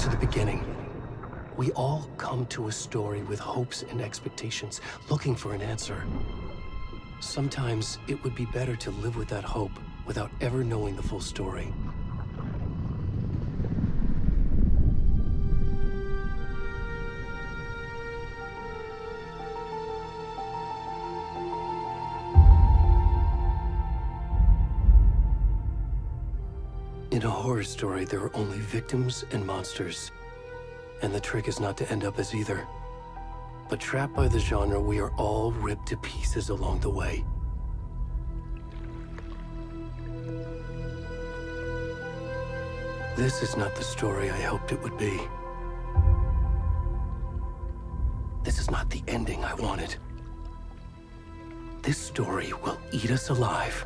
to the beginning. We all come to a story with hopes and expectations, looking for an answer. Sometimes it would be better to live with that hope without ever knowing the full story. In a horror story, there are only victims and monsters. And the trick is not to end up as either. But trapped by the genre, we are all ripped to pieces along the way. This is not the story I hoped it would be. This is not the ending I wanted. This story will eat us alive.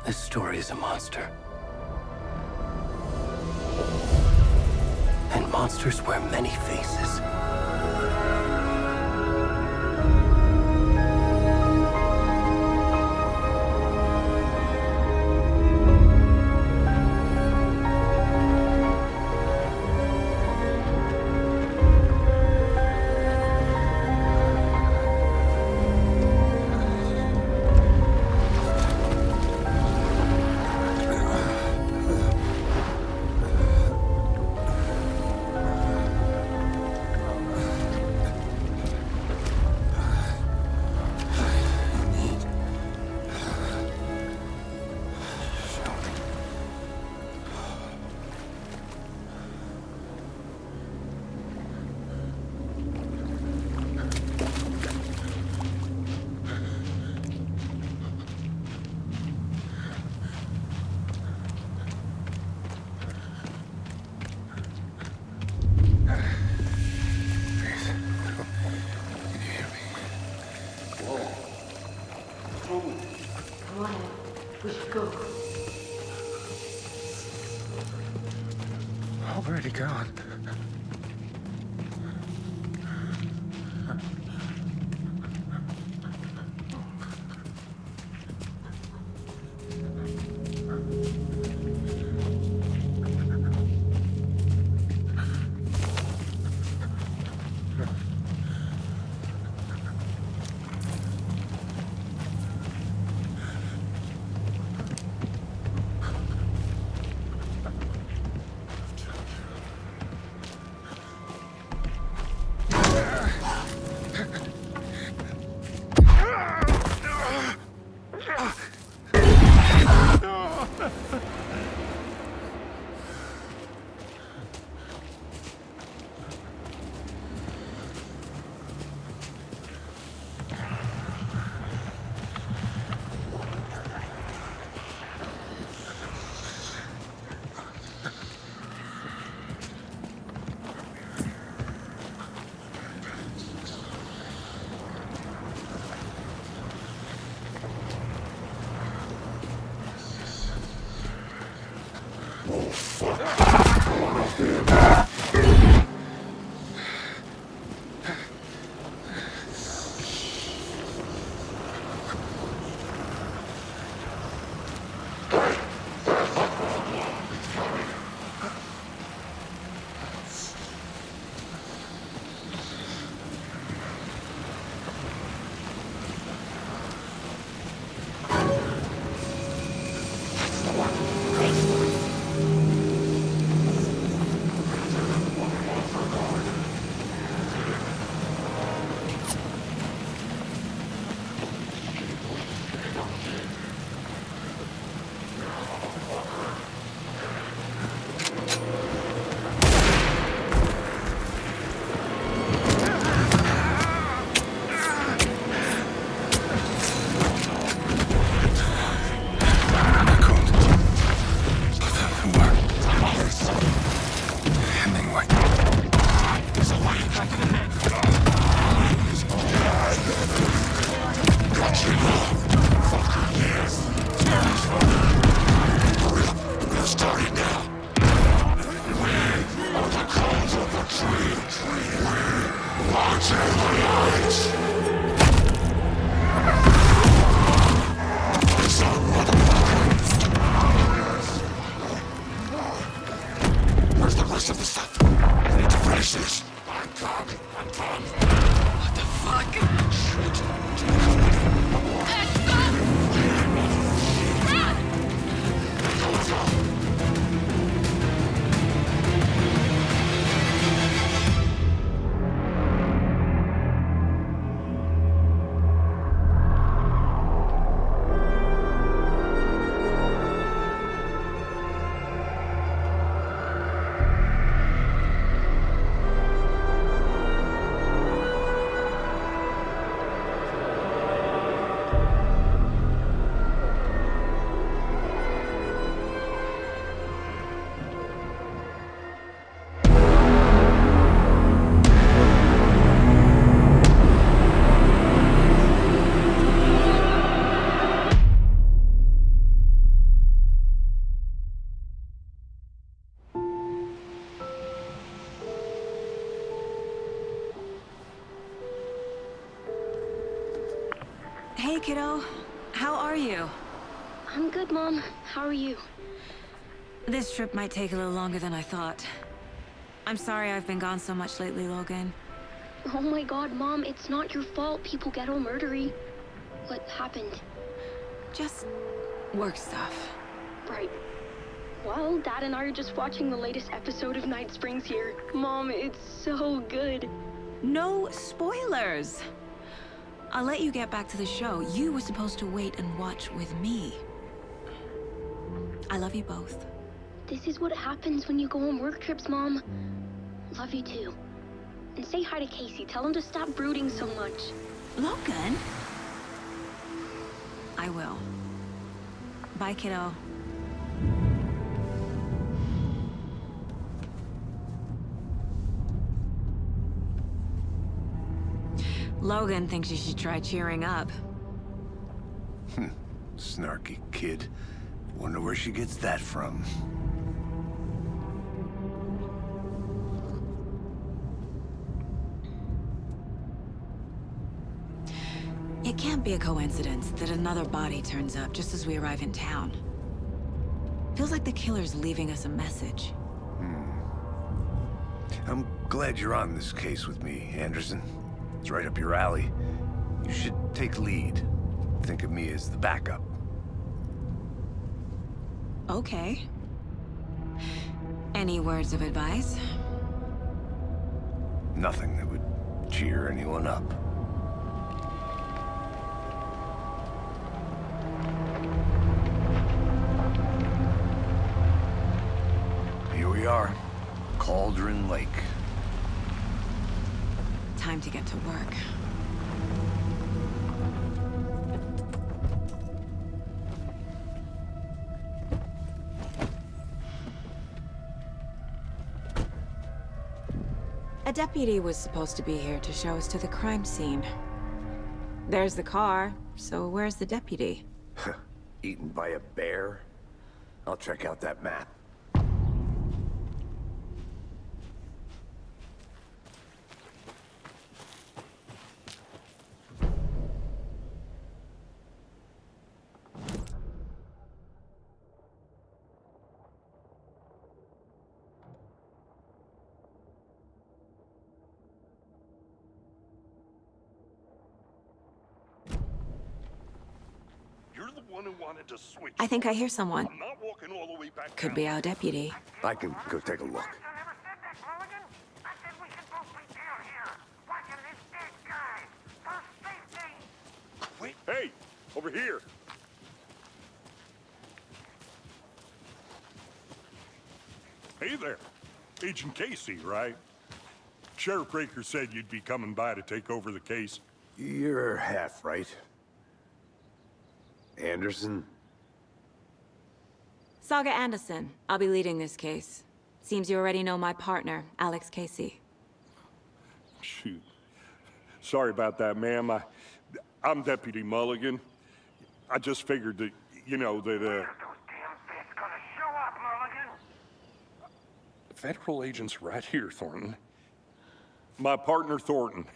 This story is a monster. And monsters wear many faces. Already gone. Where's the rest of the stuff? I need to finish this. I'm done. What the fuck? Shit. Stop! Run! Hey, kiddo. How are you? I'm good, Mom. How are you? This trip might take a little longer than I thought. I'm sorry I've been gone so much lately, Logan. Oh my god, Mom, it's not your fault people get all murdery. What happened? Just work stuff. Right. Well, Dad and I are just watching the latest episode of Night Springs here. Mom, it's so good. No spoilers! I'll let you get back to the show. You were supposed to wait and watch with me. I love you both. This is what happens when you go on work trips, Mom. Love you too. And say hi to Casey. Tell him to stop brooding so much. Logan? I will. Bye, kiddo. Logan thinks you should try cheering up. Snarky kid. Wonder where she gets that from. It can't be a coincidence that another body turns up just as we arrive in town. Feels like the killer's leaving us a message. I'm glad you're on this case with me, Anderson. It's right up your alley. You should take lead. Think of me as the backup. Okay. Any words of advice? Nothing that would cheer anyone up. Here we are. Cauldron Lake. Time to get to work. A deputy was supposed to be here to show us to the crime scene. There's the car, so where's the deputy? Eaten by a bear? I'll check out that map. One who wanted to switch. I think I hear someone. I'm not walking all the way back Could down. be our deputy. I can go take a look. Wait. Hey, over here. Hey there. Agent Casey, right? Sheriff Breaker said you'd be coming by to take over the case. You're half right. Anderson? Saga Андерсон. I'll be leading this case. Seems you already know my partner, Alex Casey. Shoot. Sorry about that, ma'am. I'm Deputy Mulligan. I just figured that, you know, that, Those damn fish gonna show up, Mulligan? Federal agent's right here, Thornton. My partner, Thornton,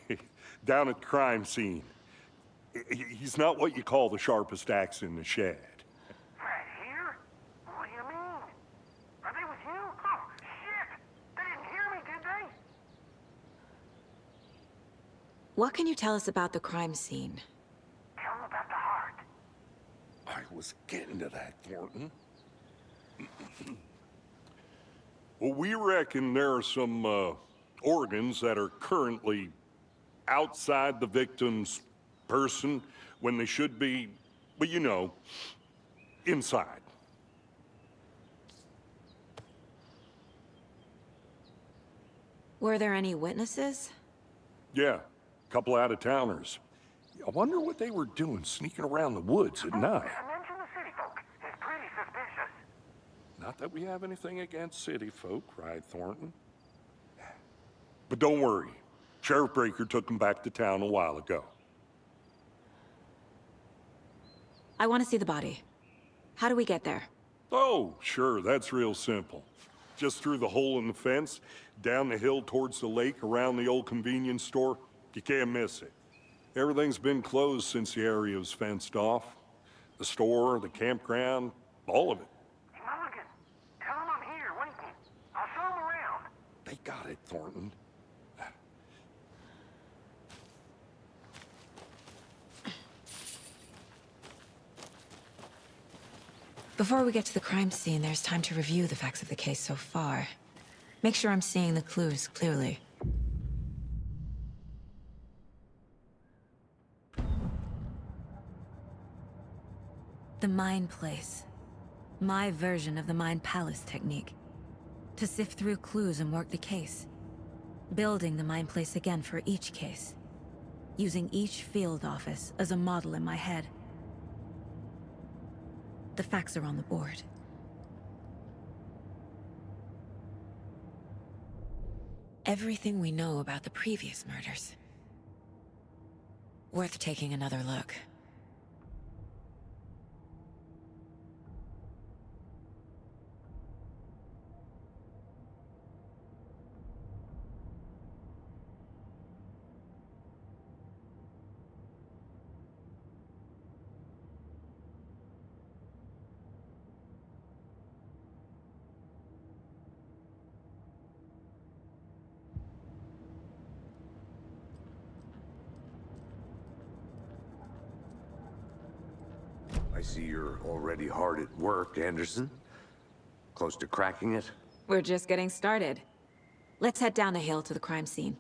down at the crime scene. He's not what you call the sharpest axe in the shed. Right here? What do you mean? Are they with you? Oh, shit! What can you tell us about the crime scene? Tell him about the heart. I was getting to that, Thornton. Well, we reckon there are some organs that are currently outside the victim's person when they should be, well, you know, inside. Were there any witnesses? Yeah, a couple out-of-towners. I wonder what they were doing sneaking around the woods at night. Mention the city folk. It's pretty suspicious. Not that we have anything against city folk, cried Thornton. But don't worry. Sheriff Breaker took them back to town a while ago. I want to see the body. How do we get there? Oh, sure, that's real simple. Just through the hole in the fence, down the hill towards the lake, around the old convenience store. You can't miss it. Everything's been closed since the area was fenced off. The store, the campground, all of it. Hey, Mulligan, tell him I'm here waiting. I'll show him around. They got it, Thornton. Before we get to the crime scene, there's time to review the facts of the case so far. Make sure I'm seeing the clues clearly. The Mind Place. My version of the Mind Palace technique. To sift through clues and work the case. Building the Mind Place again for each case. Using each field office as a model in my head. The facts are on the board. Everything we know about the previous murders. Worth taking another look. I see you're already hard at work, Anderson. Close to cracking it? We're just getting started. Let's head down the hill to the crime scene.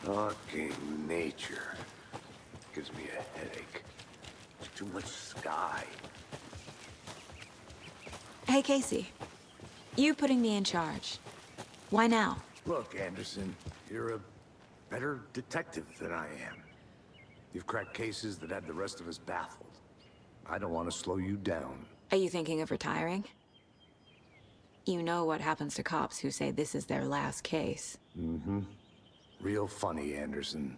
Fucking nature. Gives me a headache. There's too much sky. Hey, Casey. You putting me in charge. Why now? Look, Anderson, you're a better detective than I am. You've cracked cases that had the rest of us baffled. I don't want to slow you down. Are you thinking of retiring? You know what happens to cops who say this is their last case. Mm-hmm. Real funny, Anderson.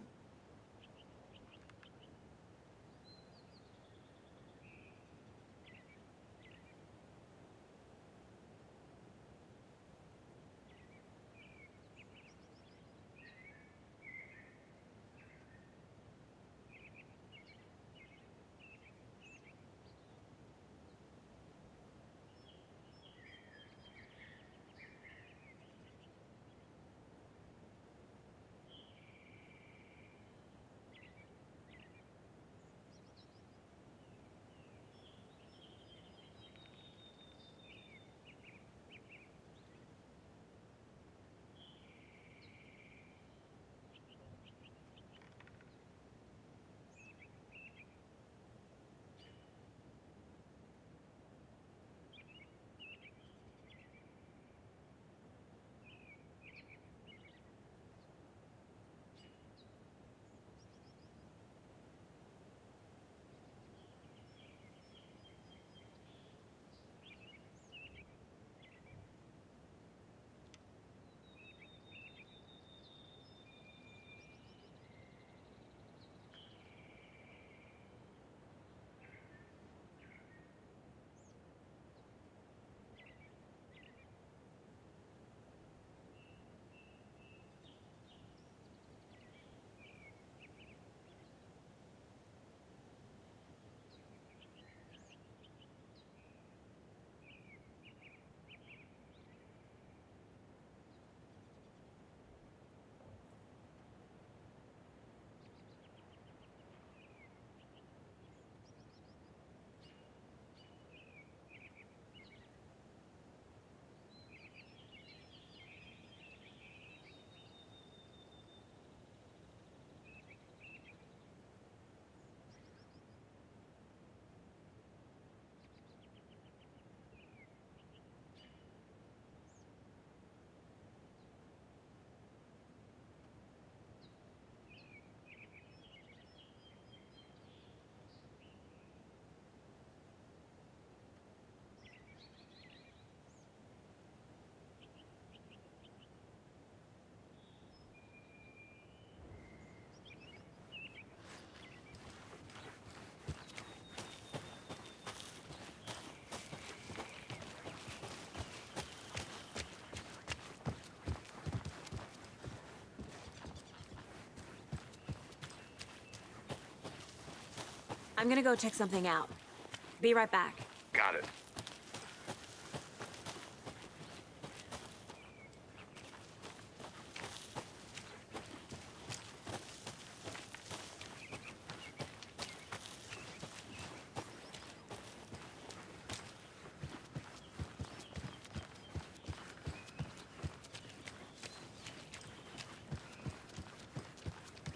I'm gonna go check something out. Be right back. Got it.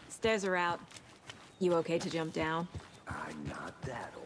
Stairs are out. You okay to jump down? I'm not that old.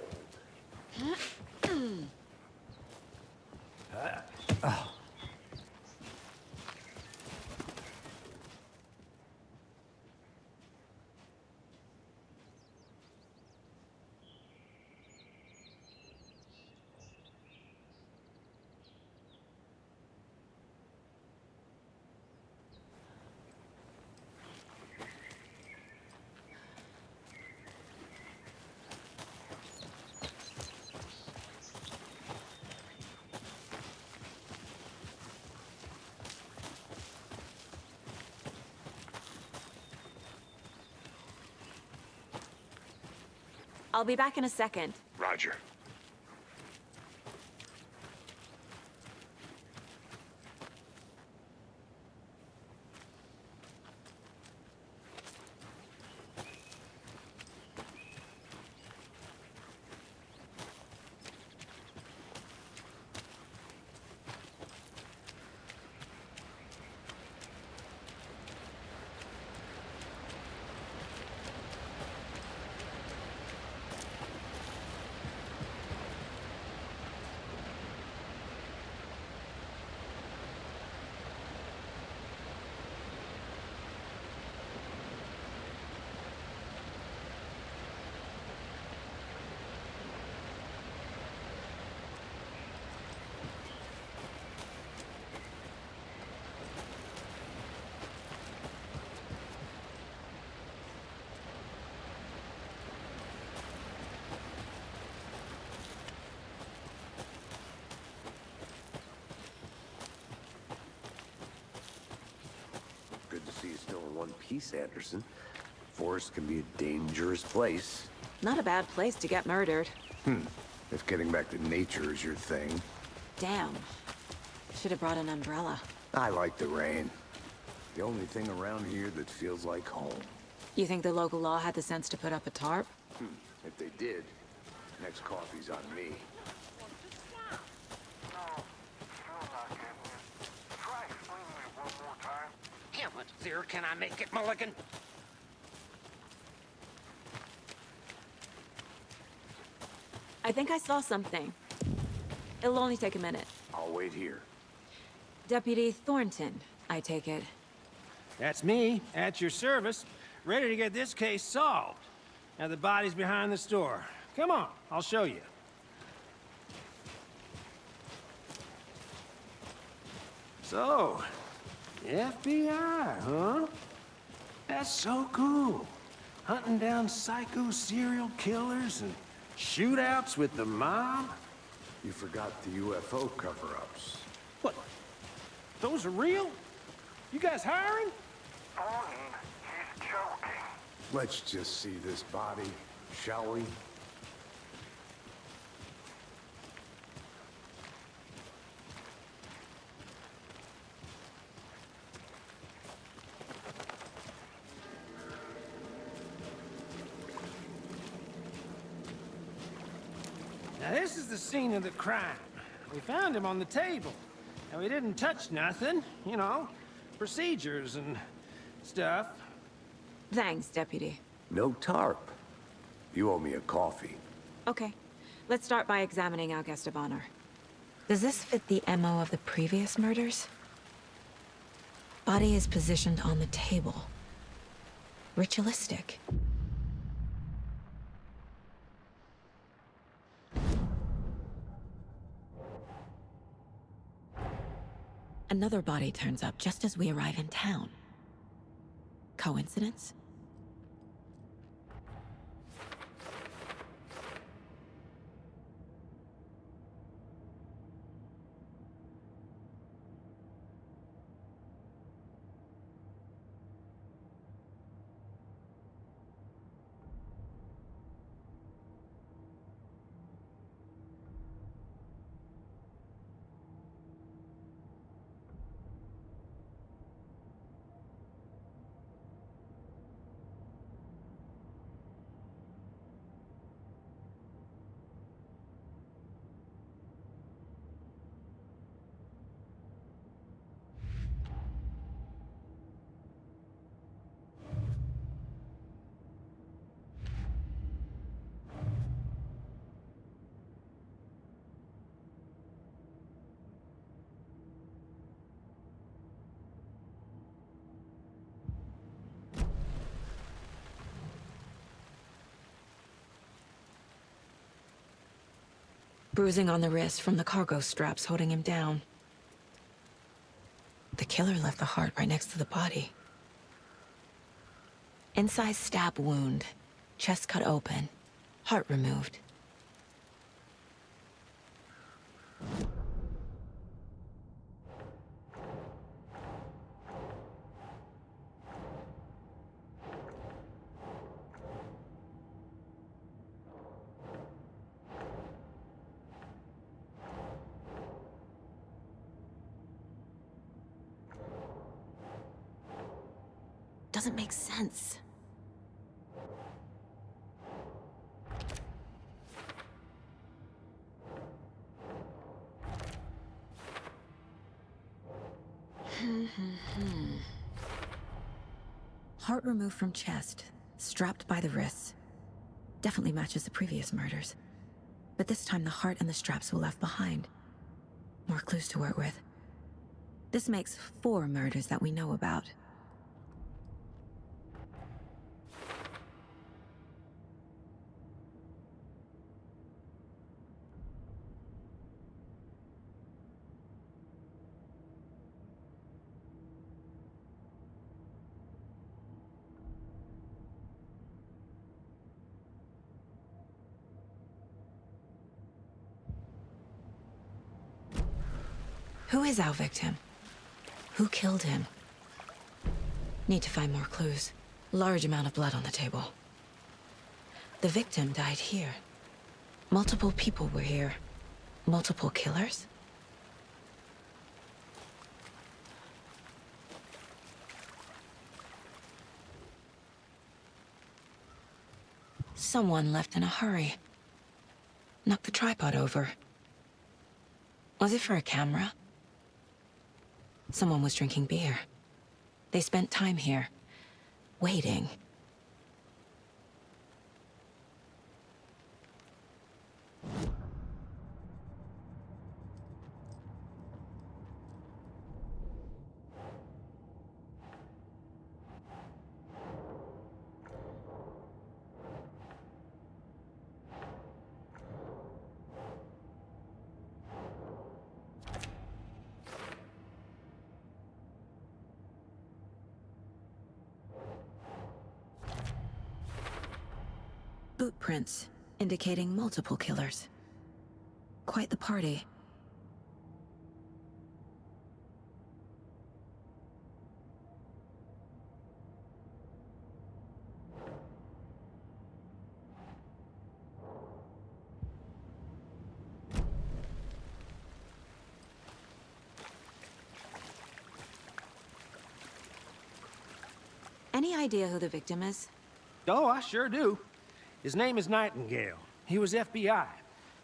I'll be back in a second. Roger. Good to see you still in one piece, Anderson. Forest can be a dangerous place. Not a bad place to get murdered. If getting back to nature is your thing. Damn. Should have brought an umbrella. I like the rain. The only thing around here that feels like home. You think the local law had the sense to put up a tarp? If they did, next coffee's on me. How much clearer can I make it, Mulligan? I think I saw something. It'll only take a minute. I'll wait here. Deputy Thornton, I take it. That's me, at your service, ready to get this case solved. Now the body's behind the store. Come on, I'll show you. So, the FBI, huh? That's so cool. Hunting down psycho serial killers and shootouts with the mob. You forgot the UFO cover-ups. What? Those are real? You guys hiring? Thornton, he's joking. Let's just see this body, shall we? Now this is the scene of the crime. We found him on the table. And we didn't touch nothing, you know, procedures and stuff. Thanks, Deputy. No tarp. You owe me a coffee. Okay. Let's start by examining our guest of honor. Does this fit the MO of the previous murders? Body is positioned on the table. Ritualistic. Another body turns up just as we arrive in town. Coincidence? bruising on the wrist from the cargo straps holding him down. The killer left the heart right next to the body. Incised stab wound, chest cut open, heart removed. Doesn't make sense. Heart removed from chest, strapped by the wrists. Definitely matches the previous murders. But this time the heart and the straps were left behind. More clues to work with. This makes 4 murders that we know about. Who is our victim? Who killed him? Need to find more clues. Large amount of blood on the table. The victim died here. Multiple people were here. Multiple killers? Someone left in a hurry. Knocked the tripod over. Was it for a camera? Someone was drinking beer. They spent time here, waiting. Boot prints, indicating multiple killers. Quite the party. Any idea who the victim is? Oh, I sure do. His name is Nightingale. He was FBI.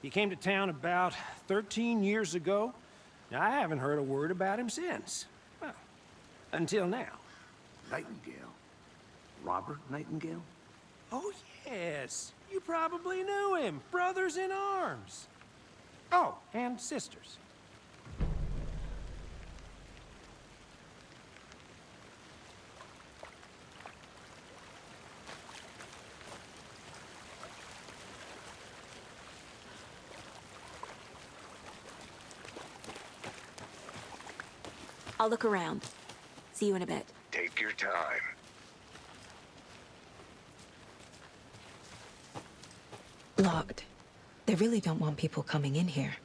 He came to town about 13 years ago. Now, I haven't heard a word about him since. Well, until now. Nightingale? Robert Nightingale? Oh, yes. You probably knew him. Brothers in arms. Oh, and sisters. I'll look around. See you in a bit. Take your time. Locked. They really don't want people coming in here.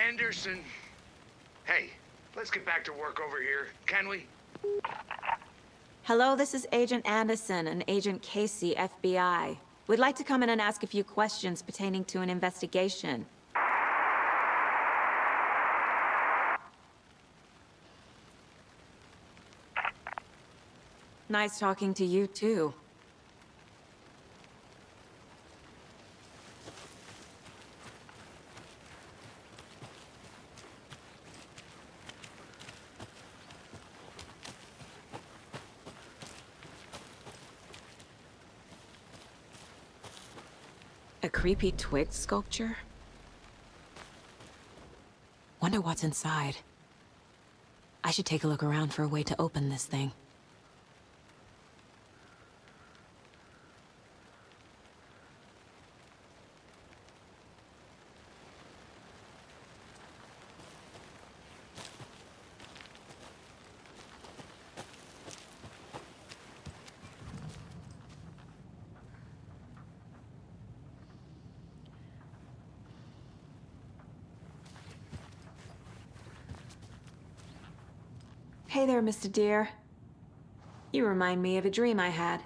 Anderson. Hey, let's get back to work over here, can we? Hello, this is Agent Anderson and Agent Casey, FBI. We'd like to come in and ask a few questions pertaining to an investigation. Nice talking to you, too. A creepy twig sculpture? Wonder what's inside. I should take a look around for a way to open this thing. Hey there, Mr. Deer. You remind me of a dream I had.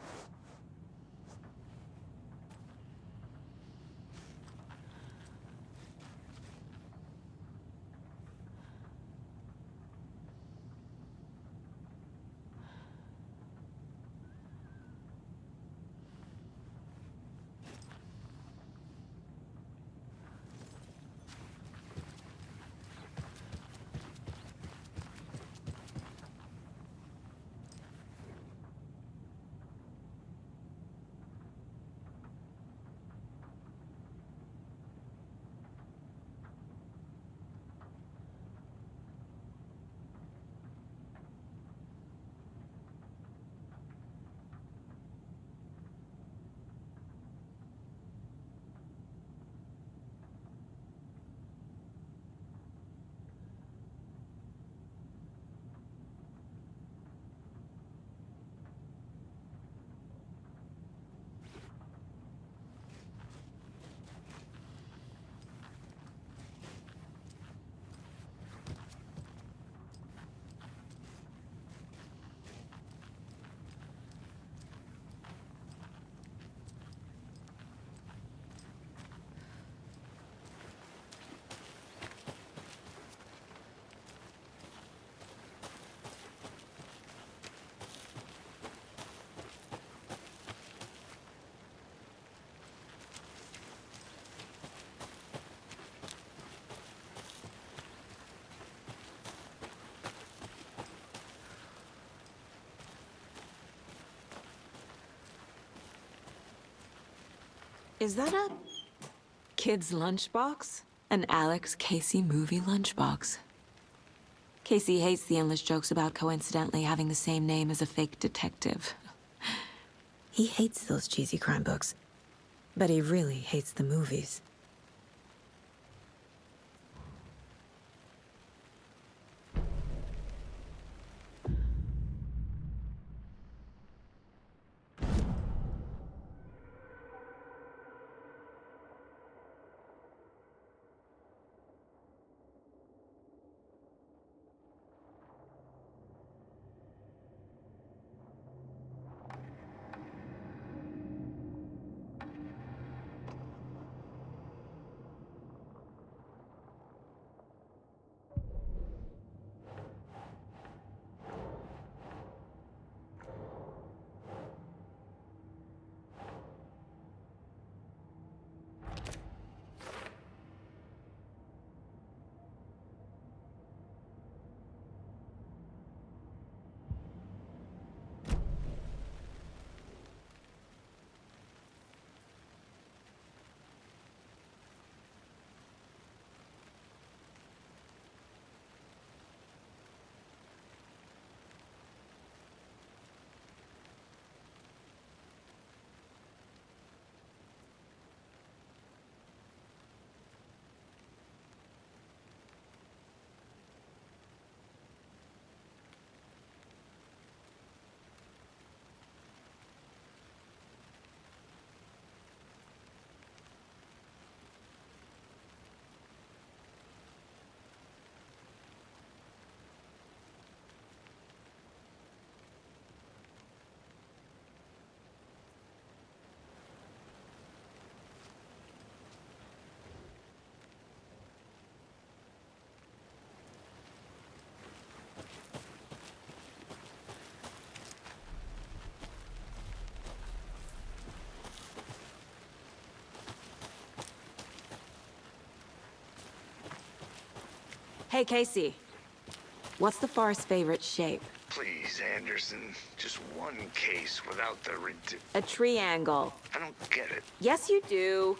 Is that a kid's lunchbox? An Alex Casey movie lunchbox. Casey hates the endless jokes about coincidentally having the same name as a fake detective. He hates those cheesy crime books, but he really hates the movies. Hey, Casey. What's the far's favorite shape? Please, Anderson. Just one case without the A triangle. I don't get it. Yes, you do.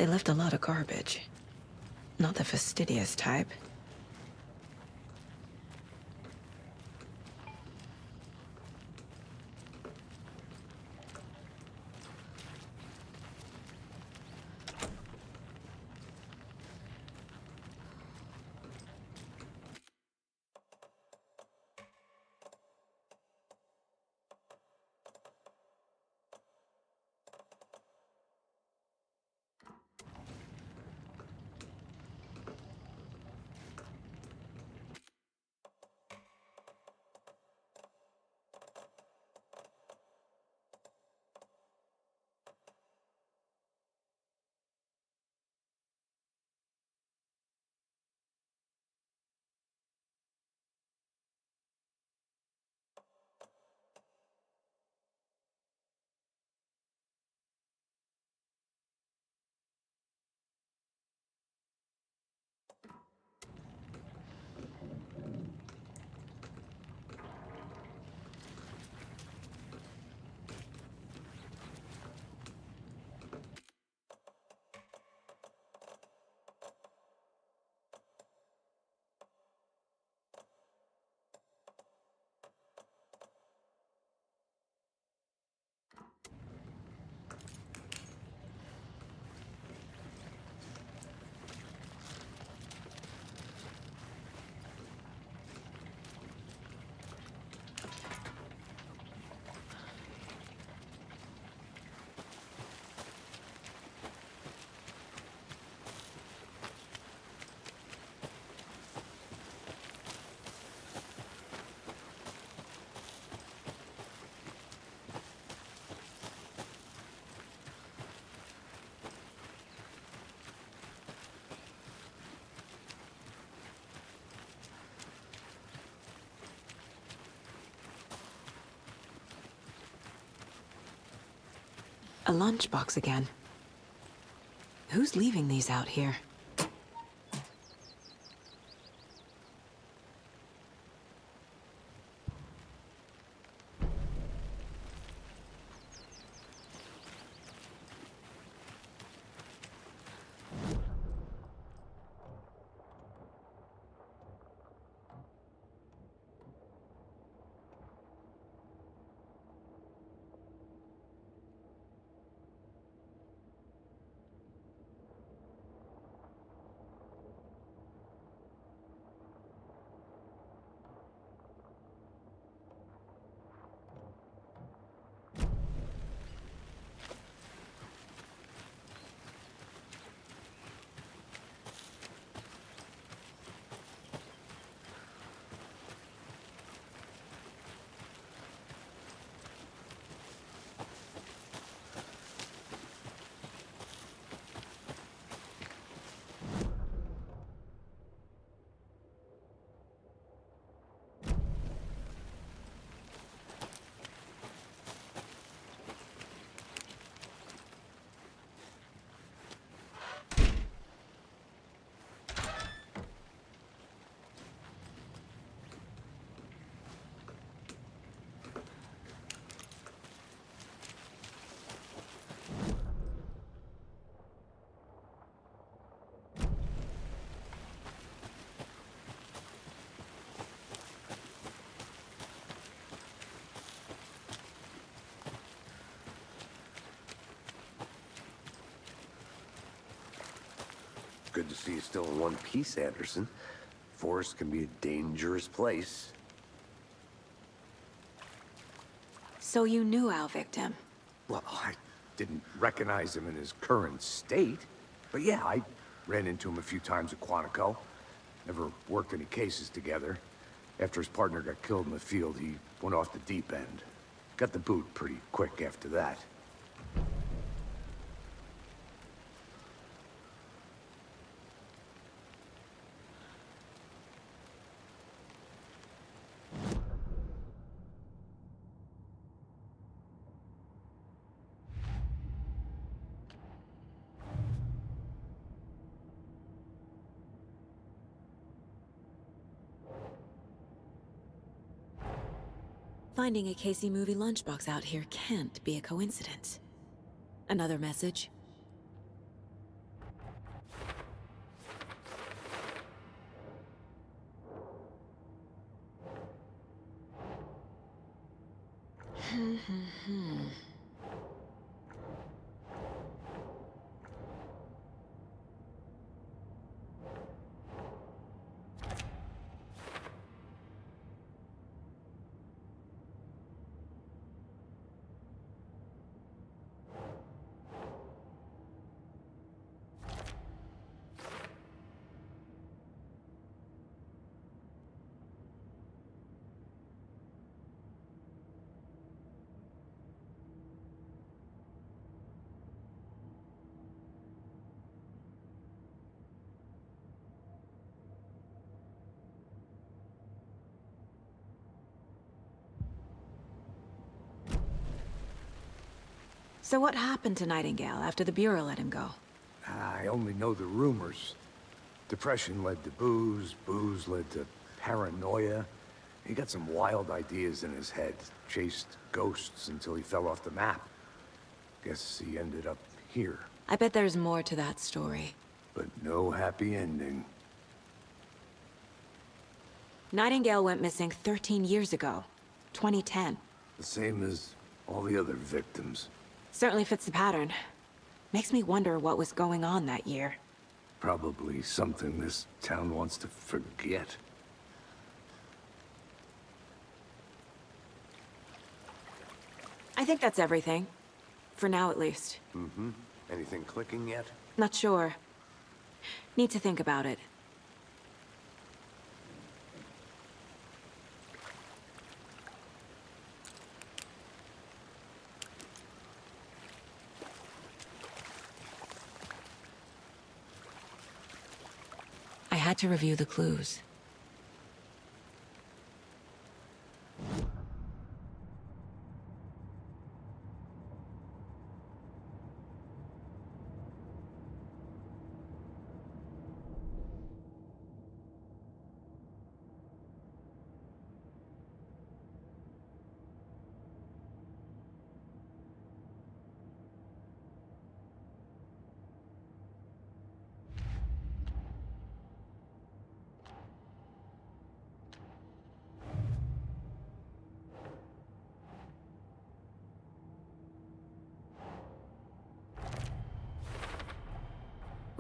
They left a lot of garbage. Not the fastidious type. A lunchbox again. Who's leaving these out here? Good to see you still in one piece, Anderson. Forest can be a dangerous place. So you knew our victim? Well, I didn't recognize him in his current state. But yeah, I ran into him a few times at Quantico. Never worked any cases together. After his partner got killed in the field, he went off the deep end. Got the boot pretty quick after that. Finding a Casey movie lunchbox out here can't be a coincidence. Another message? So what happened to Nightingale after the Bureau let him go? I only know the rumors. Depression led to booze, booze led to paranoia. He got some wild ideas in his head, chased ghosts until he fell off the map. Guess he ended up here. I bet there's more to that story. But no happy ending. Nightingale went missing 13 years ago, 2010. The same as all the other victims. Certainly fits the pattern. Makes me wonder what was going on that year. Probably something this town wants to forget. I think that's everything. For now, at least. Mm-hmm. Anything clicking yet? Not sure. Need to think about it. I had to review the clues.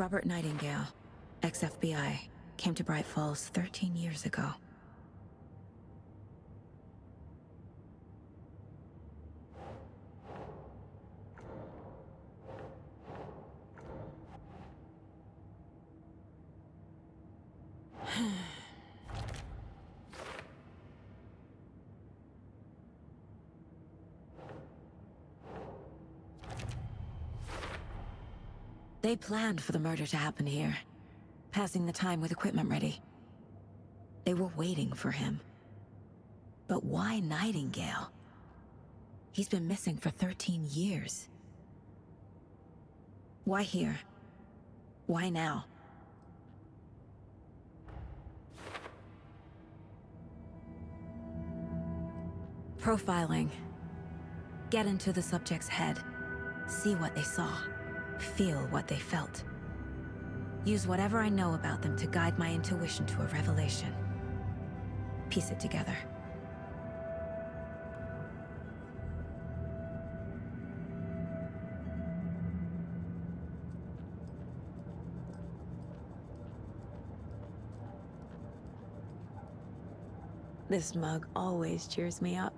Robert Nightingale, ex-FBI, came to Braight-Fall's 13 years ago. They planned for the murder to happen here, passing the time with equipment ready. They were waiting for him. But why Nightingale? He's been missing for 13 years. Why here? Why now? Profiling. Get into the subject's head. See what they saw. Feel what they felt. Use whatever I know about them to guide my intuition to a revelation. Piece it together. This mug always cheers me up.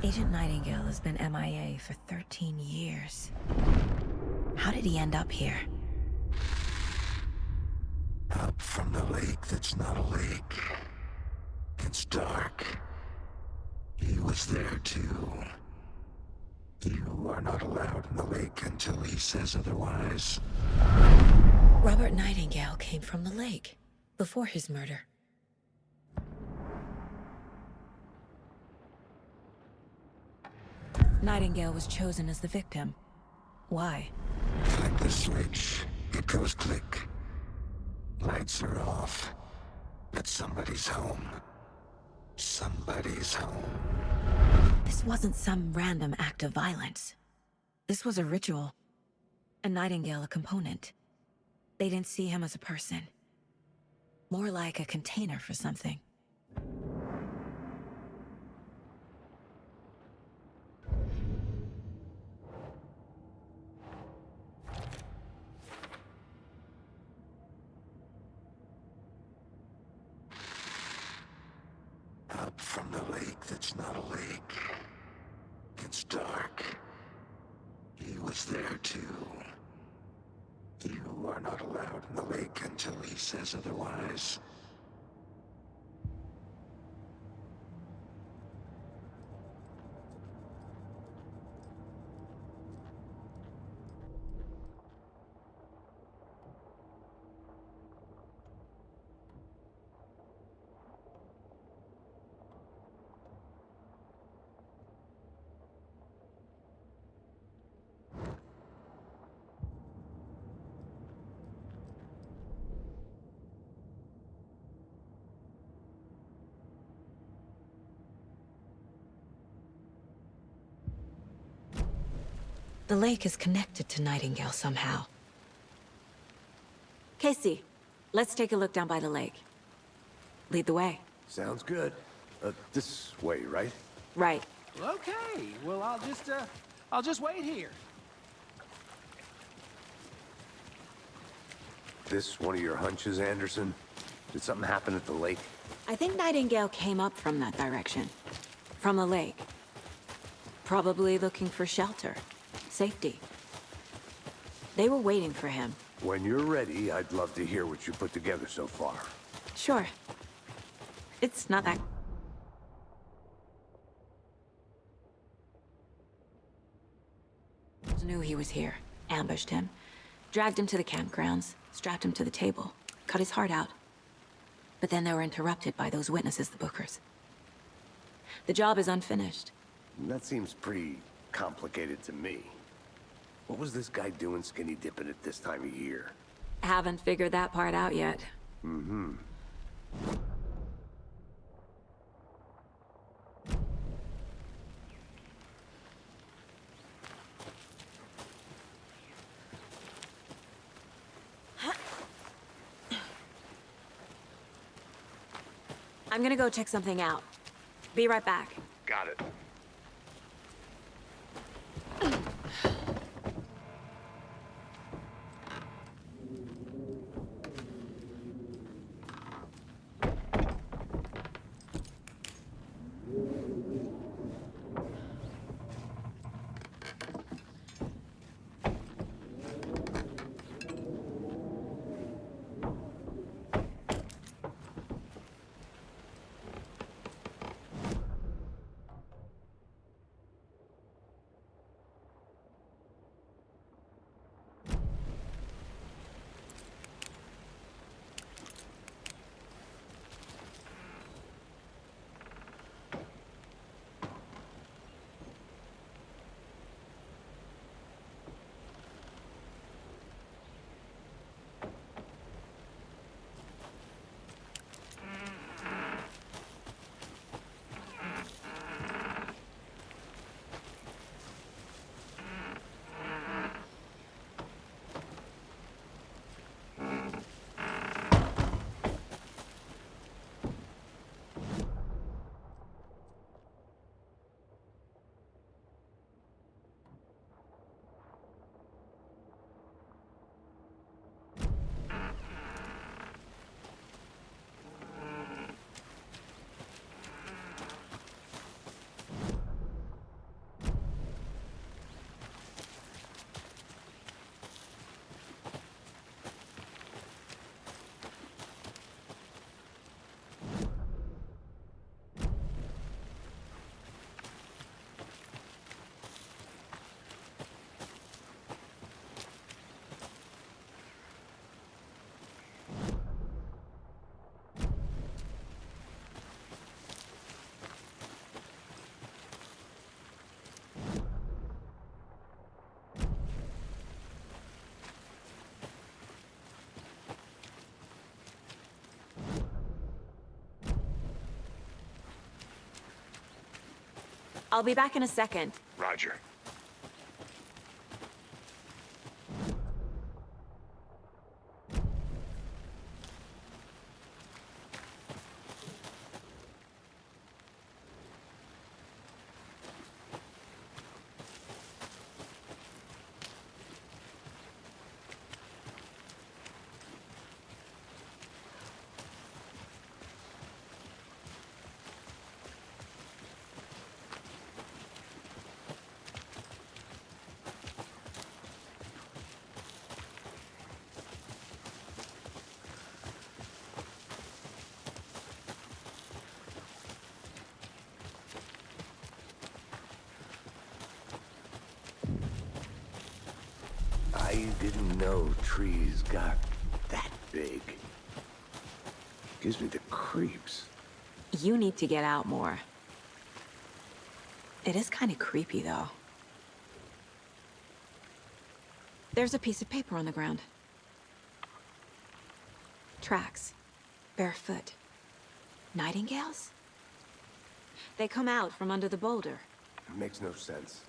Agent Nightingale has been MIA for 13 years. How did he end up here? Up from the lake that's not a lake. It's dark. He was there too. You are not allowed in the lake until he says otherwise. Robert Nightingale came from the lake, before his murder. Nightingale was chosen as the victim. Why? Like the switch, it goes click. Lights are off, but somebody's home. somebody's home. This wasn't some random act of violence. This was a ritual. A Nightingale a component. They didn't see him as a person. More like a container for something. Up from the lake that's not a lake. It's dark. He was there too. You are not allowed in the lake until he says otherwise. The lake is connected to Nightingale somehow. Casey, let's take a look down by the lake. Lead the way. Sounds good. This way, right? Right. Okay, well, I'll just wait here. This one of your hunches, Anderson? Did something happen at the lake? I think Nightingale came up from that direction. From the lake. Probably looking for shelter. Safety. They were waiting for him. When you're ready, I'd love to hear what you put together so far. Sure. It's not that... Knew he was here. Ambushed him. Dragged him to the campgrounds. Strapped him to the table. Cut his heart out. But then they were interrupted by those witnesses, the Bookers. The job is unfinished. That seems pretty complicated to me. What was this guy doing skinny dipping at this time of year? Haven't figured that part out yet. Mm-hmm. I'm gonna go check something out. Be right back. Got it. I'll be back in a second. Roger. I didn't know trees got that big. Gives me the creeps. You need to get out more. It is kind of creepy, though. There's a piece of paper on the ground. Tracks. Barefoot. Nightingales? They come out from under the boulder. It makes no sense.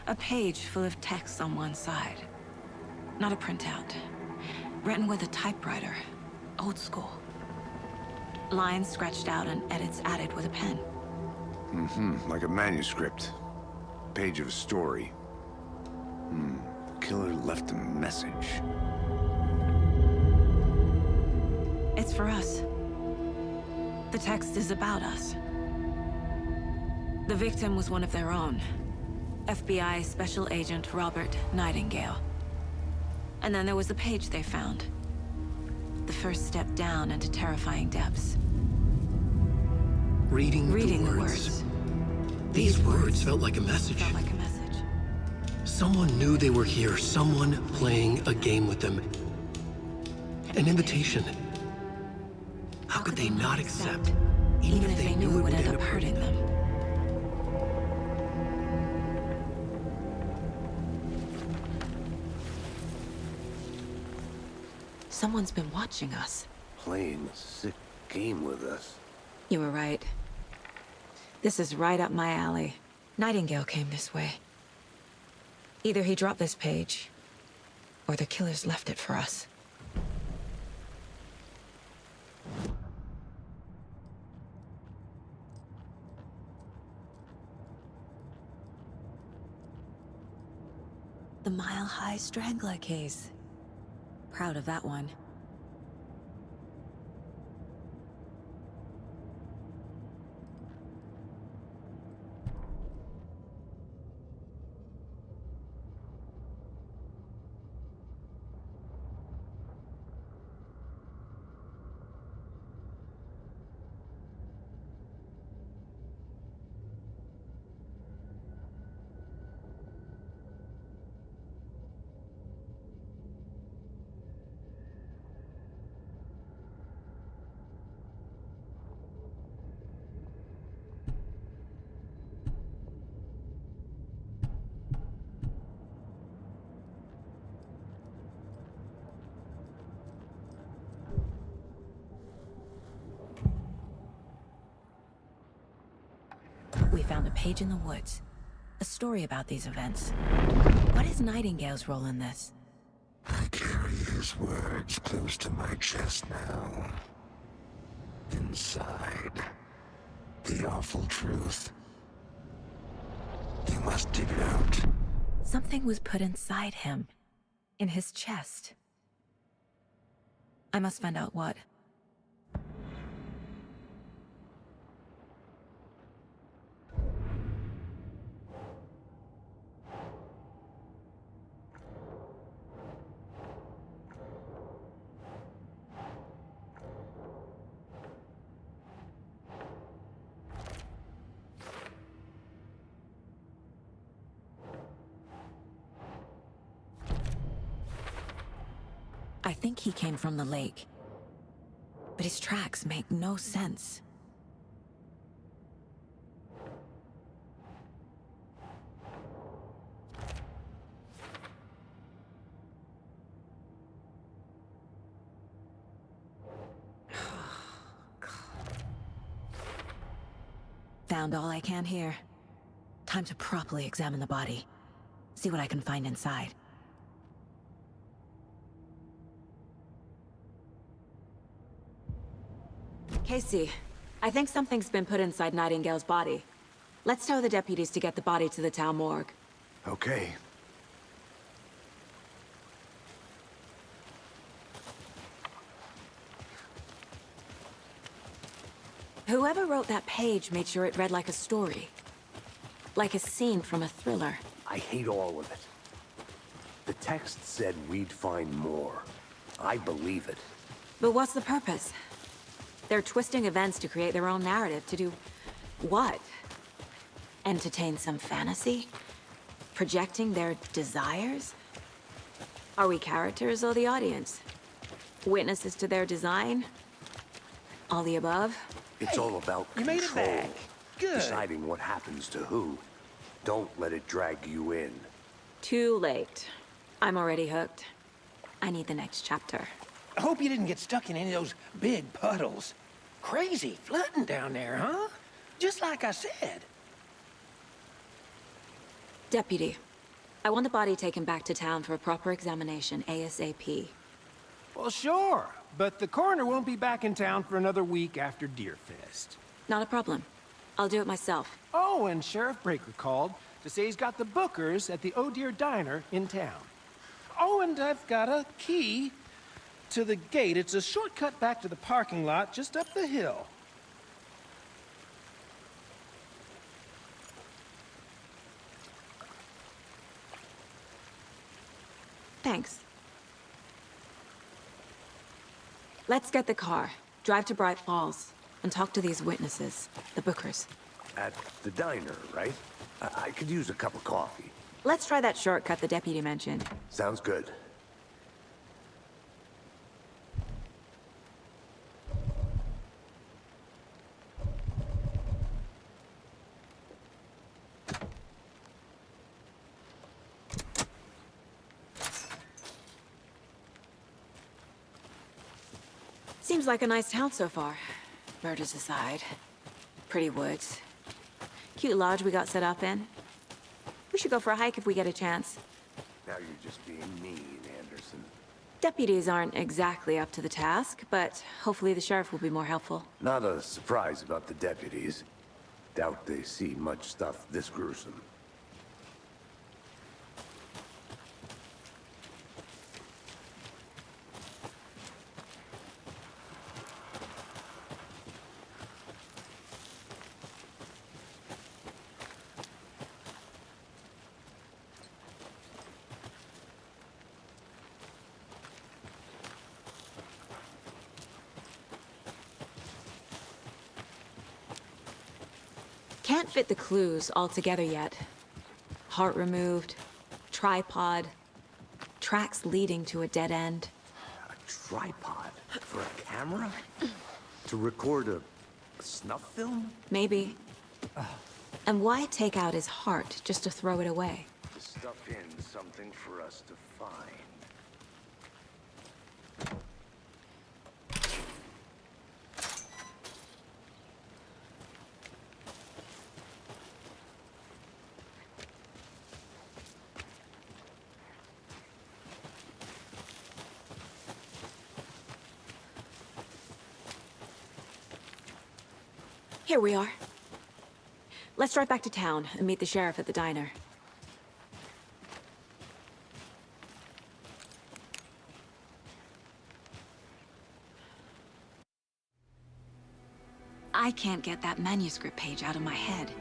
A page full of text on one side. Not a printout. Written with a typewriter. Old school. Lines scratched out and edits added with a pen. Like a manuscript. Page of a story. The killer left a message. It's for us. The text is about us. The victim was one of their own. FBI Special Agent Robert Nightingale. And then there was the page they found. The first step down into terrifying depths. Reading the words. These words felt like a message. Felt like a message. Someone knew they were here. Someone playing a game with them. An invitation. How could they not accept, even if they knew it would end up hurting them? Someone's been watching us. Playing a sick game with us. You were right. This is right up my alley. Nightingale came this way. Either he dropped this page, or the killers left it for us. The mile-high strangler case. Proud of that one. We found a page in the woods. A story about these events. What is Nightingale's role in this? I carry his words close to my chest now. Inside, the awful truth. You must dig it out. Something was put inside him. In his chest. I must find out what. I think he came from the lake. But his tracks make no sense. sound all I can hear. Time to properly examine the body. See what I can find inside. Casey, I think something's been put inside Nightingale's body. Let's tell the deputies to get the body to the town morgue. Okay. Whoever wrote that page made sure it read like a story. Like a scene from a thriller. I hate all of it. The text said we'd find more. I believe it. But what's the purpose? They're twisting events to create their own narrative. To do what? Entertain some fantasy? Projecting their desires? Are we characters or the audience? Witnesses to their design? All the above? It's all about you made it control. back. Good. Deciding what happens to who. Don't let it drag you in. Too late. I'm already hooked. I need the next chapter. I hope you didn't get stuck in any of those big puddles. Crazy flooding down there, huh? Just like I said. Deputy, I want the body taken back to town for a proper examination, ASAP. Well, sure. But the coroner won't be back in town for another week after Deerfest. Not a problem. I'll do it myself. Oh, and Sheriff Breaker called to say he's got the bookers at the Oh Dear Diner in town. Oh, and I've got a key to the gate. It's a shortcut back to the parking lot just up the hill. Thanks. Let's get the car, drive to Braight-Fålls, and talk to these witnesses, the bookers. At the diner, right? I could use a cup of coffee. Let's try that shortcut the deputy mentioned. Sounds good. Seems like a nice town so far. Murders aside. Pretty woods. Cute lodge we got set up in. We should go for a hike if we get a chance. Now you're just being mean, Anderson. Deputies aren't exactly up to the task, but hopefully the sheriff will be more helpful. Not a surprise about the deputies. Doubt they see much stuff this gruesome. Can't fit the clues all together yet. Heart removed, tripod, tracks leading to a dead end. A tripod? For a camera? To record a snuff film? Maybe. And why take out his heart just to throw it away? To stuff in something for us to find. Here we are. Let's drive back to town and meet the sheriff at the diner. I can't get that manuscript page out of my head.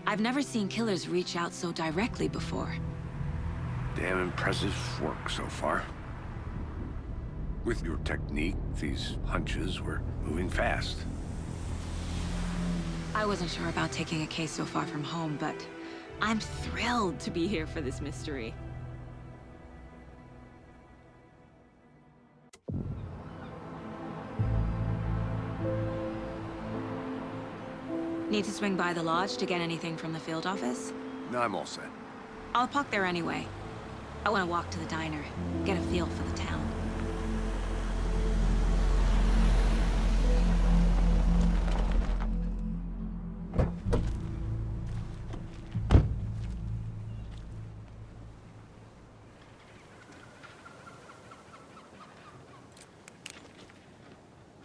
I've never seen killers reach out so directly before. Damn impressive work so far. With your technique, these hunches were moving fast. I wasn't sure about taking a case so far from home, but I'm thrilled to be here for this mystery. Need to swing by the lodge to get anything from the field office? No, I'm all set. I'll park there anyway. I want to walk to the diner, get a feel for the town.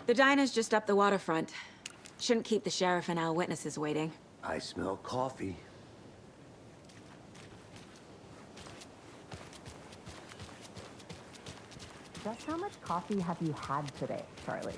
The diner's just up the waterfront. Shouldn't keep the sheriff and our witnesses waiting. I smell coffee. Just how much coffee have you had today, Charlie?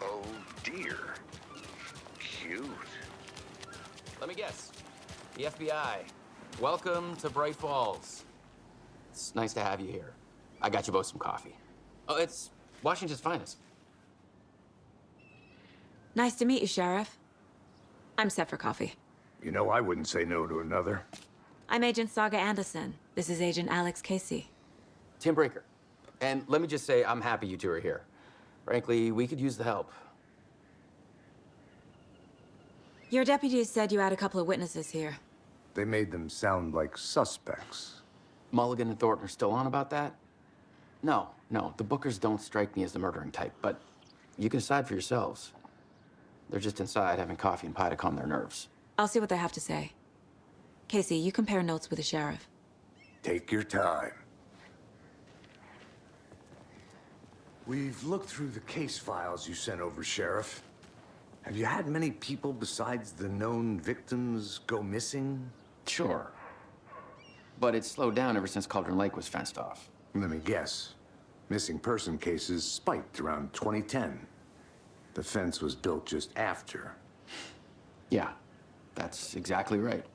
Oh dear. Cute. Let me guess. The FBI. Welcome to Braight-Fall's. It's nice to have you here. I got you both some coffee. Oh, it's Washington's finest. Nice to meet you, Sheriff. I'm set for coffee. You know, I wouldn't say no to another. I'm Agent Saga Anderson. This is Agent Alex Casey. Tim Breaker. And let me just say, I'm happy you two are here. Frankly, we could use the help. Your deputies said you had a couple of witnesses here. They made them sound like suspects. Mulligan and Thornton are still on about that? No, the Bookers don't strike me as the murdering type, but you can decide for yourselves. They're just inside having coffee and pie to calm their nerves. I'll see what they have to say. Casey, you compare notes with the sheriff. Take your time. We've looked through the case files you sent over, Sheriff. Have you had many people besides the known victims go missing? Sure. But it's slowed down ever since Cauldron Lake was fenced off. Let me guess. Missing person cases spiked around 2010. The fence was built just after. Yeah, that's exactly right.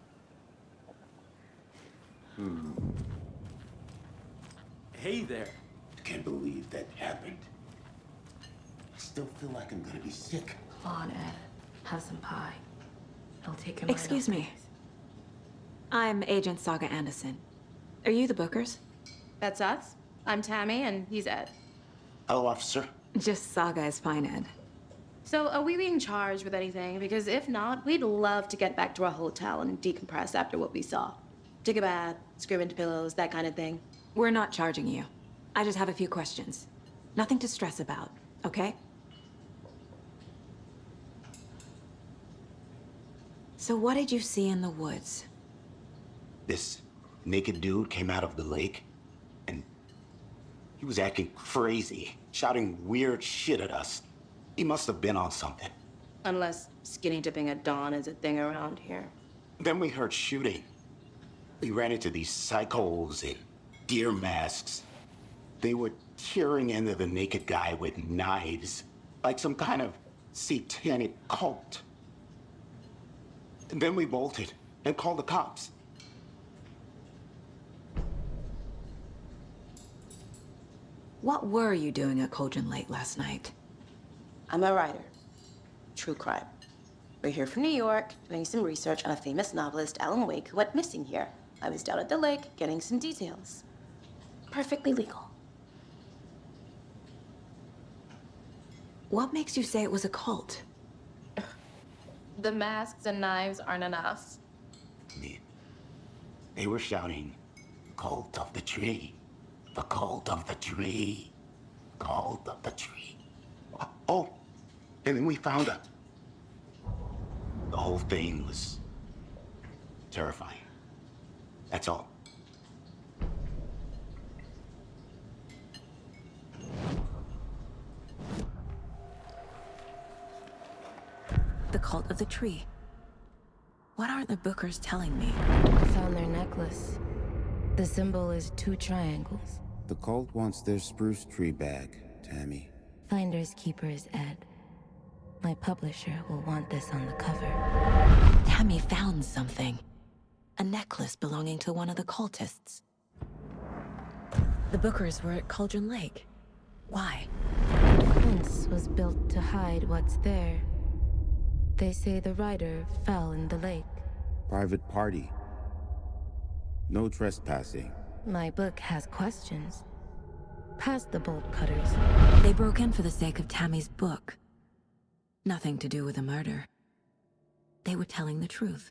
Hey there. Can't believe that happened. I still feel like I'm gonna be sick. Come on, Ed. Have some pie. It'll take your Excuse me. I'm Agent Saga Anderson. Are you the Bookers? That's us. I'm Tammy, and he's Ed. Hello, officer. Just Saga is fine, Ed. So, are we being charged with anything? Because if not, we'd love to get back to our hotel and decompress after what we saw. Take a bath, scream into pillows, that kind of thing. We're not charging you. I just have a few questions. Nothing to stress about, okay? So what did you see in the woods? This naked dude came out of the lake, and he was acting crazy, shouting weird shit at us. He must have been on something. Unless skinny dipping at dawn is a thing around here. Then we heard shooting. We ran into these psychos in deer masks. They were tearing into the naked guy with knives, like some kind of satanic cult. And then we bolted and called the cops. What were you doing at Cauldron Lake last night? I'm a writer. True crime. We're here from New York, doing some research on a famous novelist, Alan Uwaick, who went missing here. I was down at the lake, getting some details. Perfectly legal. What makes you say it was a cult? The masks and knives aren't enough. They were shouting, "Cult of the tree, the cult of the tree, cult of the tree." Oh, and then we found her. The whole thing was terrifying. That's all. The cult of the tree. What aren't the Bookers telling me? I found their necklace. The symbol is 2 triangles. The cult wants their spruce tree back, Tammy. Finders keepers, Ed. My publisher will want this on the cover. Tammy found something. A necklace belonging to one of the cultists. The Bookers were at Cauldron Lake. Why? The fence was built to hide what's there. They say the writer fell in the lake. Private party. No trespassing. My book has questions. Past the bolt cutters. They broke in for the sake of Tammy's book. Nothing to do with a murder. They were telling the truth.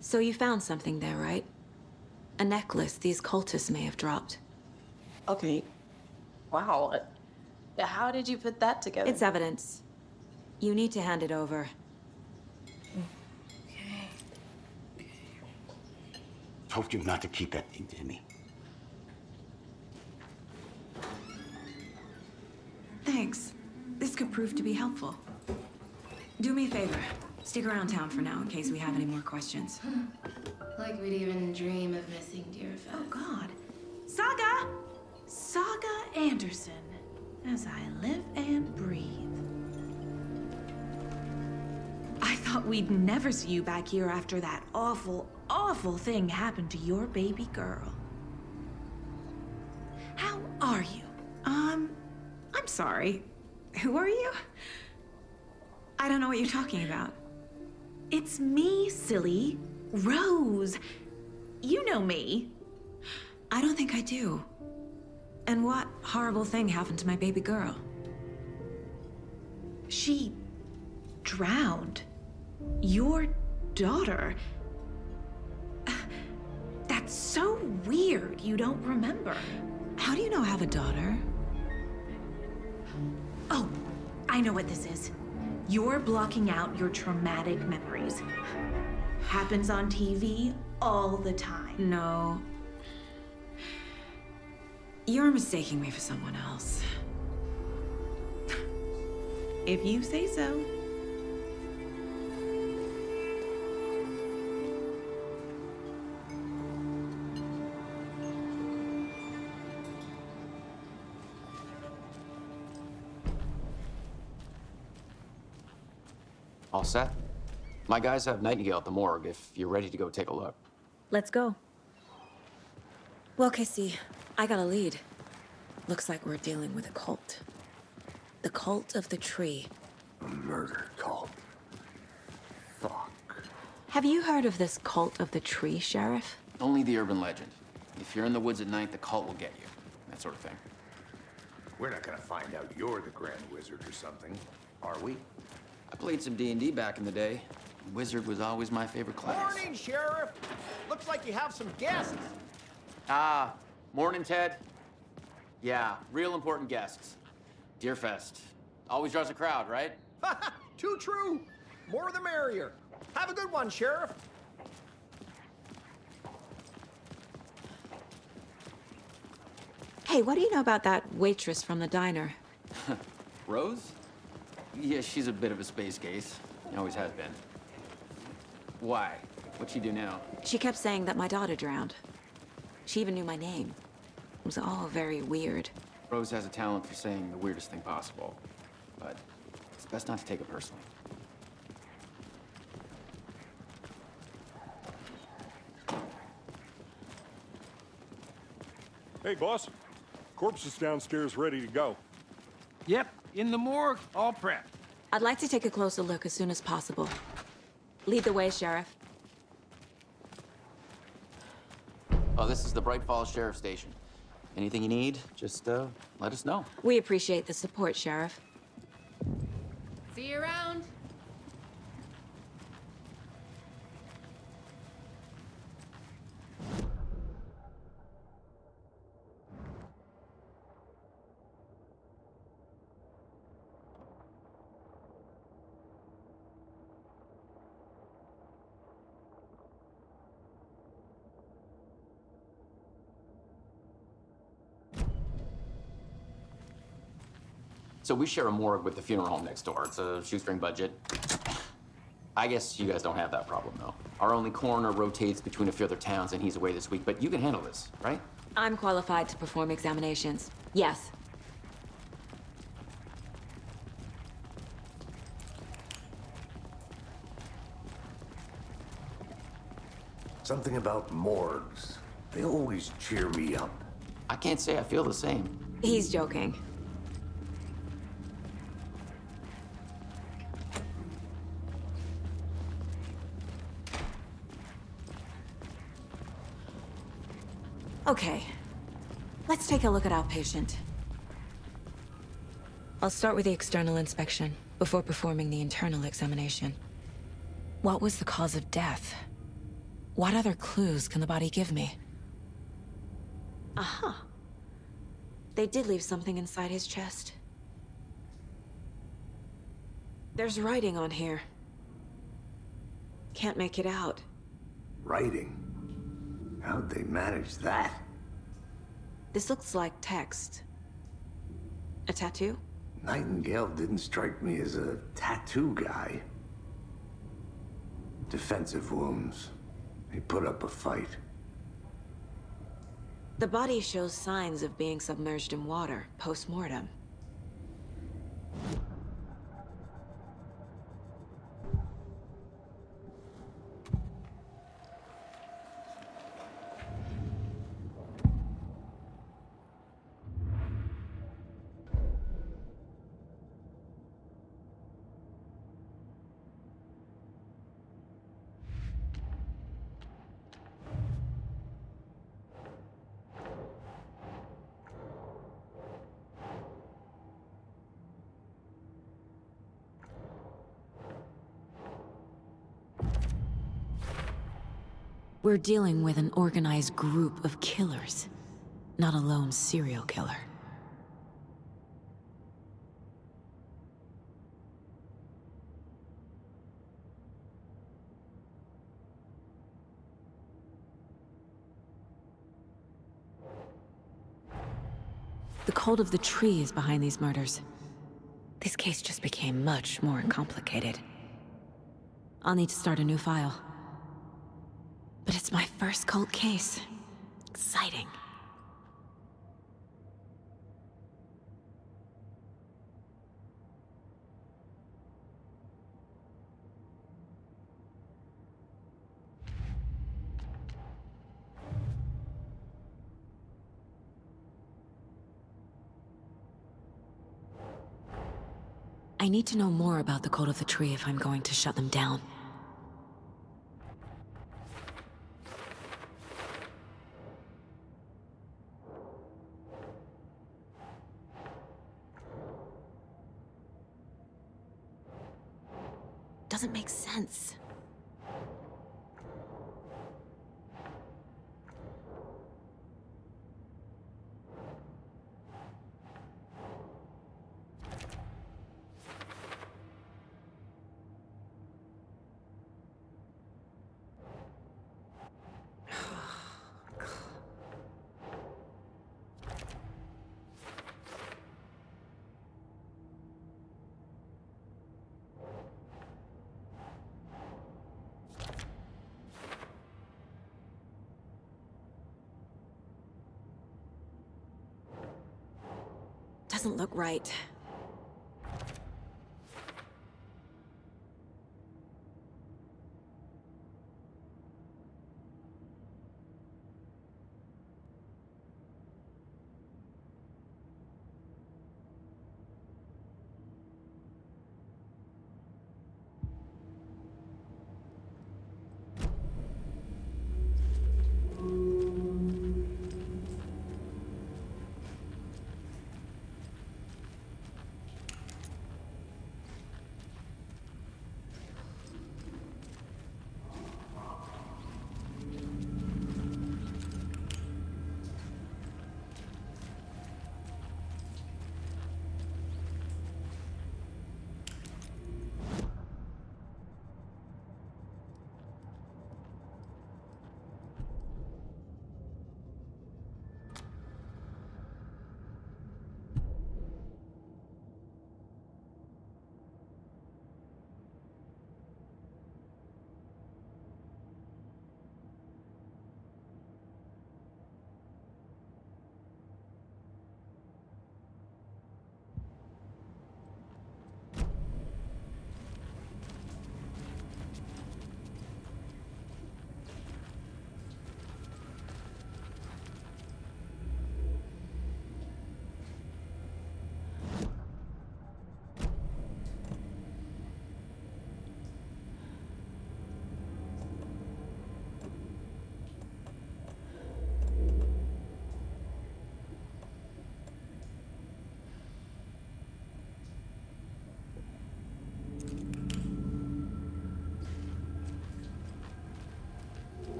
So you found something there, right? A necklace these cultists may have dropped. Okay. Wow. How did you put that together? It's evidence. You need to hand it over. Told you not to keep that thing, Tammy. Thanks. This could prove to be helpful. Do me a favor. Stick around town for now in case we have any more questions. Like we'd even dream of missing dear friends. Oh, God. Saga! Saga Anderson. As I live and breathe. I thought we'd never see you back here after that awful, awful thing happened to your baby girl. How are you? I'm sorry. Who are you? I don't know what you're talking about. It's me, silly. Rose. You know me. I don't think I do. And what horrible thing happened to my baby girl? She drowned. Your daughter. That's so weird you don't remember. How do you know I have a daughter? Oh, I know what this is. You're blocking out your traumatic memories. Happens on TV all the time. No. You're mistaking me for someone else. If you say so. All set? My guys have Nightingale at the morgue if you're ready to go take a look. Let's go. Well, Casey, I got a lead. Looks like we're dealing with a cult. The cult of the tree. A murder cult. Fuck. Have you heard of this cult of the tree, Sheriff? Only the urban legend. If you're in the woods at night, the cult will get you. That sort of thing. We're not gonna find out you're the Grand Wizard or something, are we? I played some D&D back in the day. Wizard was always my favorite class. Morning, Sheriff. Looks like you have some guests. Ah, morning, Ted. Yeah, real important guests. Deerfest. Always draws a crowd, right? Too true. More the merrier. Have a good one, Sheriff. Hey, what do you know about that waitress from the diner? Rose? Yeah, she's a bit of a space case. Always has been. Why? What'd she do now? She kept saying that my daughter drowned. She even knew my name. It was all very weird. Rose has a talent for saying the weirdest thing possible. But it's best not to take it personally. Hey, boss. Corpse is downstairs ready to go. Yep, in the morgue, all prepped. I'd like to take a closer look as soon as possible. Lead the way, Sheriff. Oh, this is the Braight-Fall's Sheriff Station. Anything you need, just let us know. We appreciate the support, Sheriff. See you around. So we share a morgue with the funeral home next door. It's a shoestring budget. I guess you guys don't have that problem, though. Our only coroner rotates between a few other towns, and he's away this week, but you can handle this, right? I'm qualified to perform examinations. Yes. Something about morgues. They always cheer me up. I can't say I feel the same. He's joking. Okay. Let's take a look at our patient. I'll start with the external inspection, before performing the internal examination. What was the cause of death? What other clues can the body give me? Aha. They did leave something inside his chest. There's writing on here. Can't make it out. Writing? How'd they manage that? This looks like text. A tattoo? Nightingale didn't strike me as a tattoo guy. Defensive wounds. He put up a fight. The body shows signs of being submerged in water, post-mortem. We're dealing with an organized group of killers, not a lone serial killer. The cult of the tree is behind these murders. This case just became much more complicated. I'll need to start a new file. But it's my first cult case. Exciting. I need to know more about the cult of the tree if I'm going to shut them down. Doesn't make sense. Doesn't look right.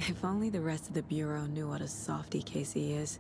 If only the rest of the Bureau knew what a softy Casey is.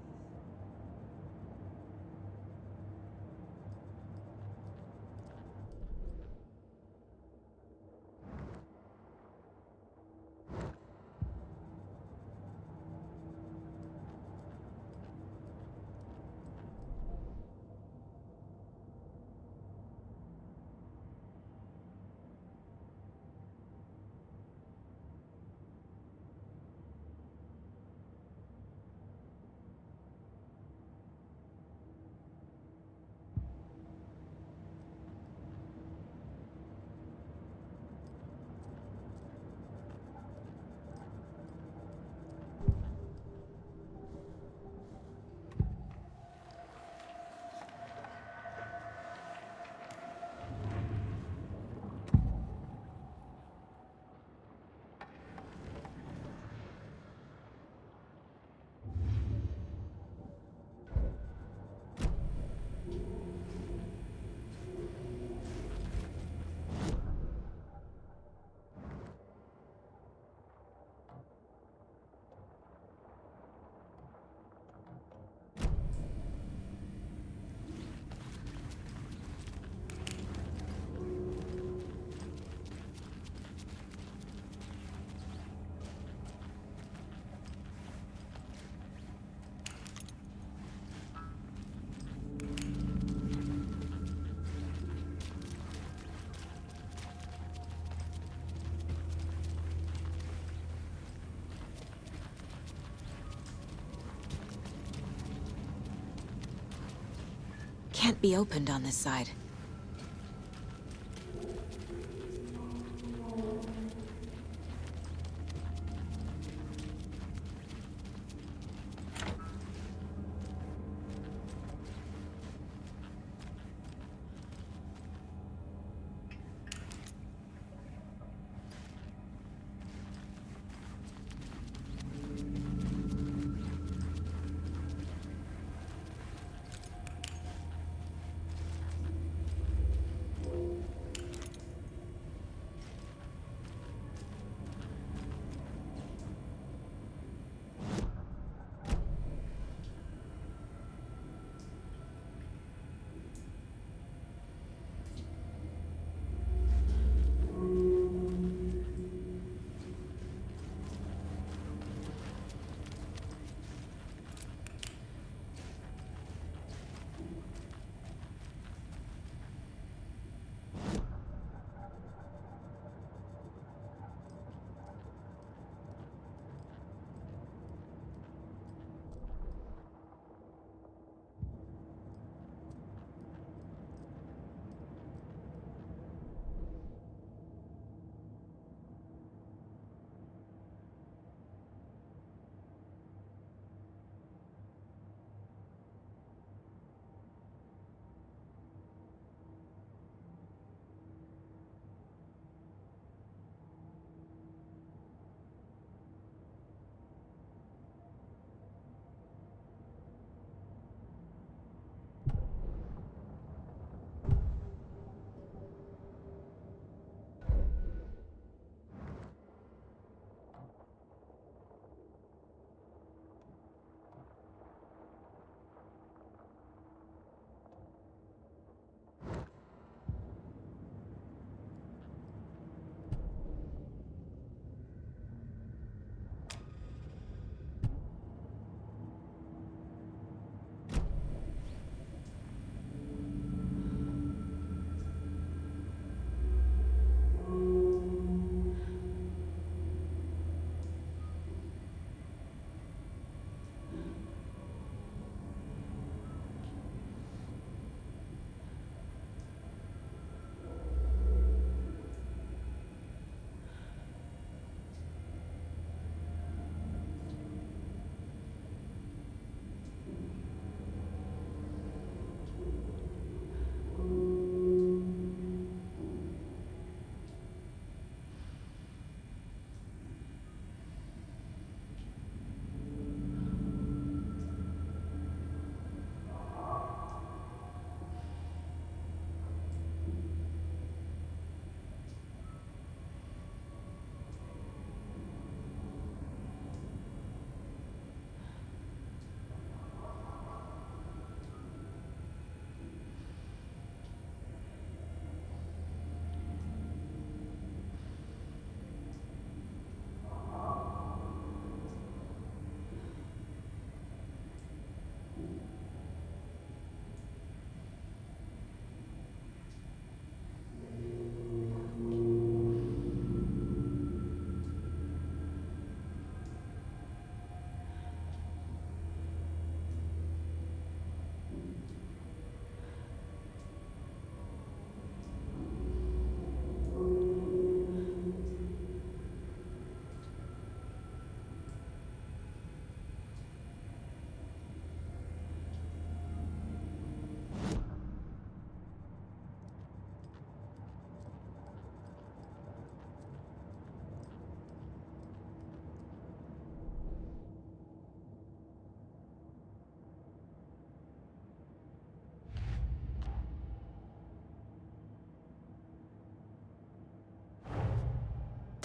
Can't be opened on this side.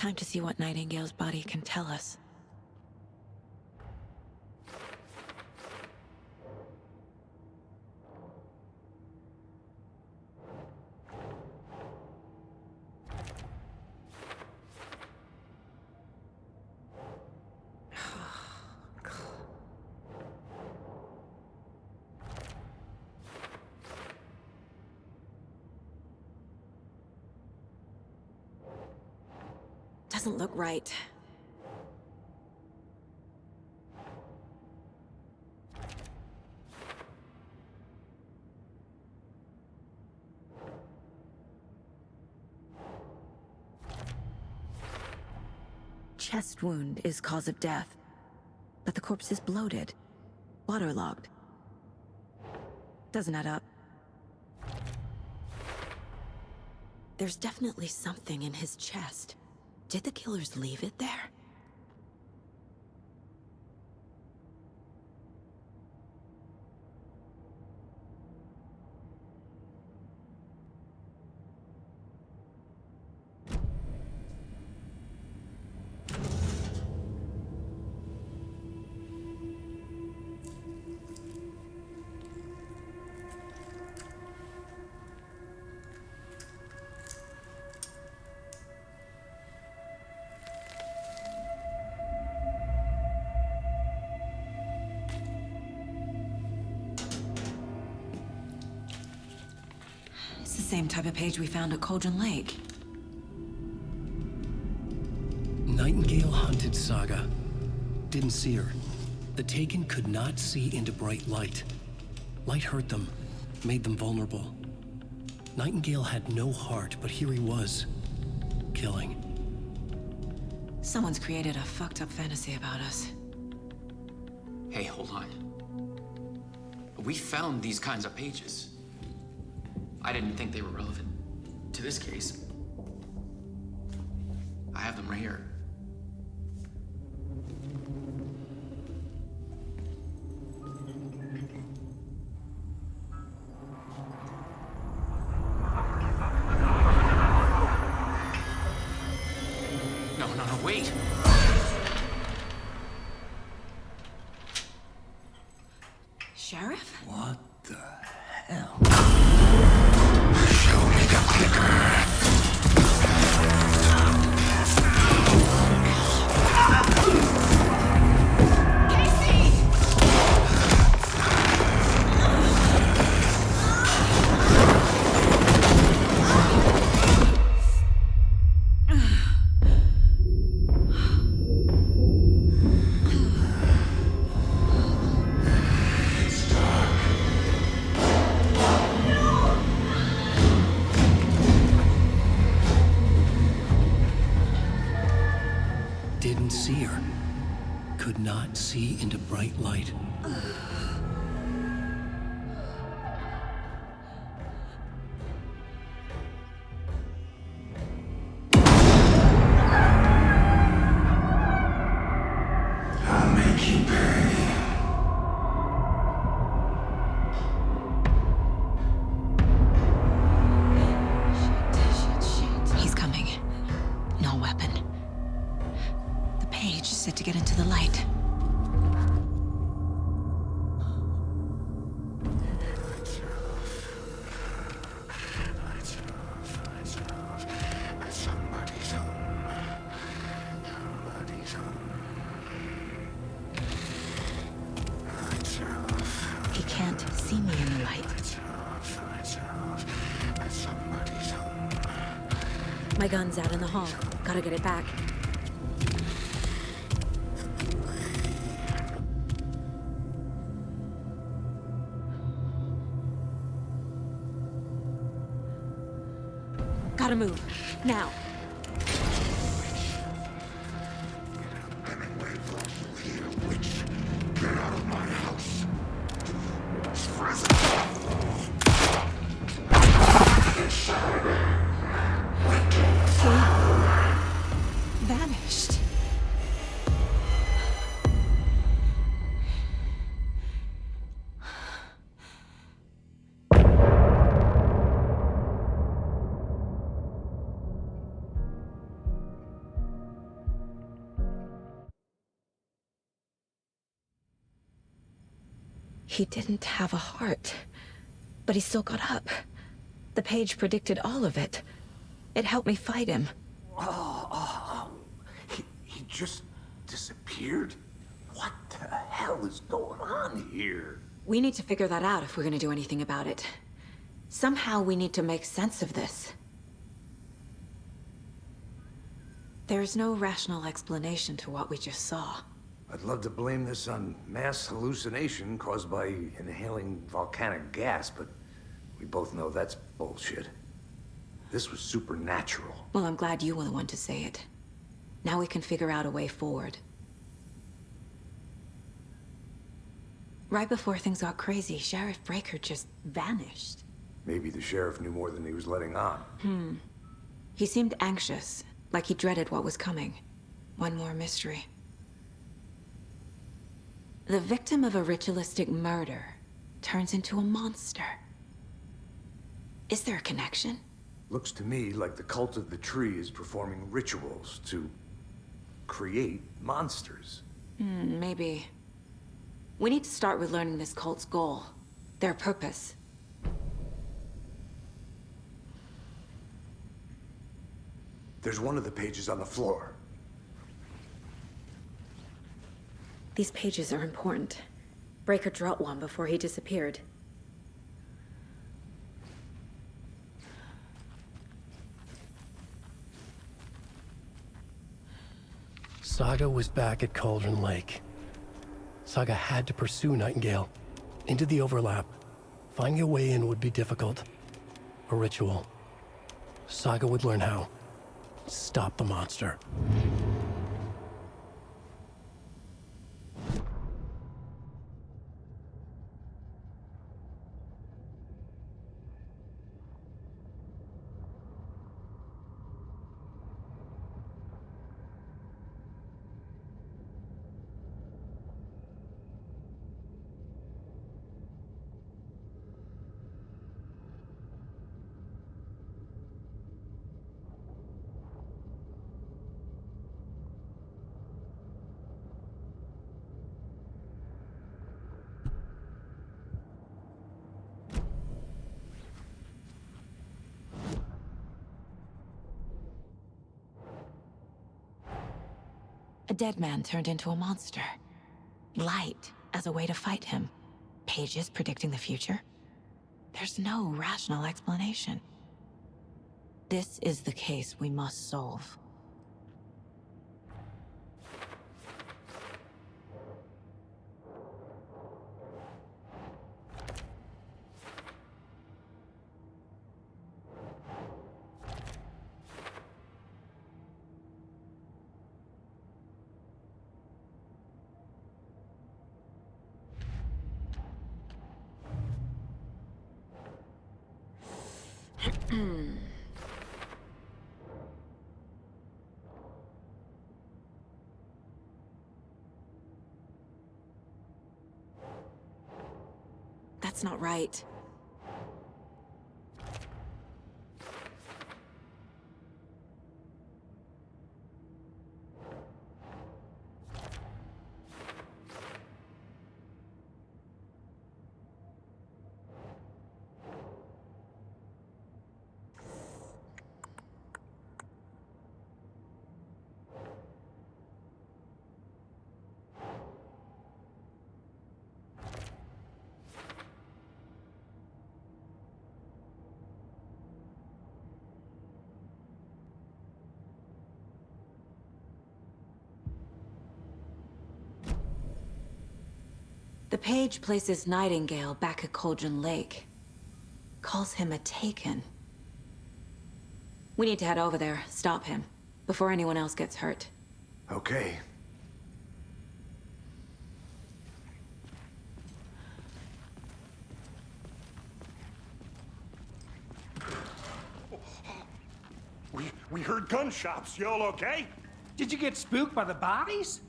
Time to see what Nightingale's body can tell us. Doesn't look right. Chest wound is cause of death, but the corpse is bloated, waterlogged. Doesn't add up. There's definitely something in his chest. Did the killers leave it there? It's the same type of page we found at Cauldron Lake. Nightingale hunted Saga. Didn't see her. The Taken could not see into bright light. Light hurt them, made them vulnerable. Nightingale had no heart, but here he was, killing. Someone's created a fucked up fantasy about us. Hey, hold on. We found these kinds of pages. I didn't think they were relevant to this case. I have them right here. No, wait. Sheriff? What the hell? Show me the clicker. Didn't see her. Could not see into bright light. I'll make you pay. He's coming. No weapon. The page set to get into the light. Somebody's home. Somebody's home. Lights are off. He can't see me in the light. Lights are off. Somebody's home. My gun's out in the hall. Gotta get it back. Gotta move. Now. Hemingway brought you here, witch. Get out of my house. Vanished. He didn't have a heart, but he still got up. The page predicted all of it. It helped me fight him. He just disappeared? What the hell is going on here? We need to figure that out if we're gonna do anything about it. Somehow we need to make sense of this. There's no rational explanation to what we just saw. I'd love to blame this on mass hallucination caused by inhaling volcanic gas, but we both know that's bullshit. This was supernatural. Well, I'm glad you were the one to say it. Now we can figure out a way forward. Right before things got crazy, Sheriff Breaker just vanished. Maybe the sheriff knew more than he was letting on. He seemed anxious, like he dreaded what was coming. One more mystery. The victim of a ritualistic murder turns into a monster. Is there a connection? Looks to me like the cult of the tree is performing rituals to create monsters. Maybe. We need to start with learning this cult's goal, their purpose. There's one of the pages on the floor. These pages are important. Breaker dropped one before he disappeared. Saga was back at Cauldron Lake. Saga had to pursue Nightingale into the overlap. Finding a way in would be difficult. A ritual. Saga would learn how. Stop the monster. A dead man turned into a monster. Light as a way to fight him. Pages predicting the future. There's no rational explanation. This is the case we must solve. That's not right. The page places Nightingale back at Cauldron Lake. Calls him a Taken. We need to head over there, stop him, before anyone else gets hurt. Okay. We heard gunshots. You all okay? Did you get spooked by the bodies?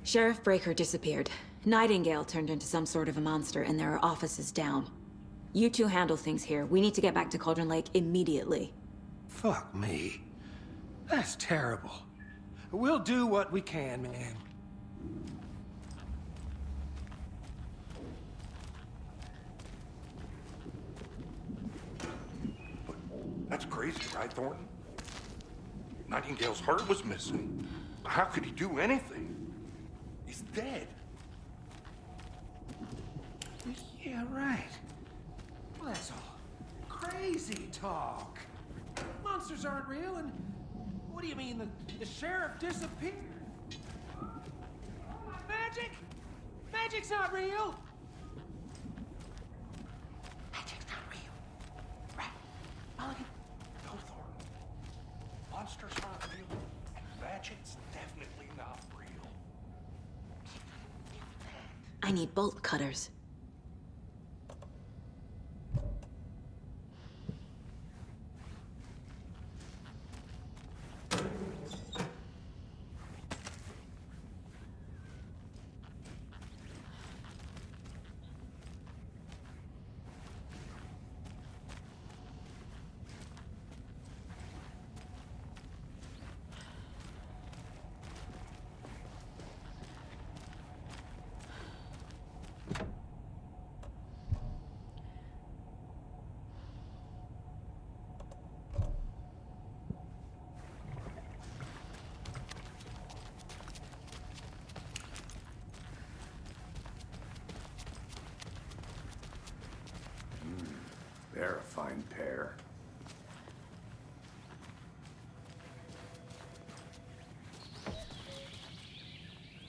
Sheriff Breaker disappeared. Nightingale turned into some sort of a monster, and there are offices down. You two handle things here. We need to get back to Cauldron Lake immediately. Fuck me. That's terrible. We'll do what we can, man. crazy, right, Thornton? Nightingale's heart was missing. How could he do anything? He's dead. Yeah, right. Well, that's all crazy talk. Monsters aren't real, and what do you mean the sheriff disappeared? Magic? Magic's not real! Magic's not real. Right. Mulligan? No, Thornton. Monsters aren't real. Magic's definitely not real. I need bolt cutters. They're a fine pair.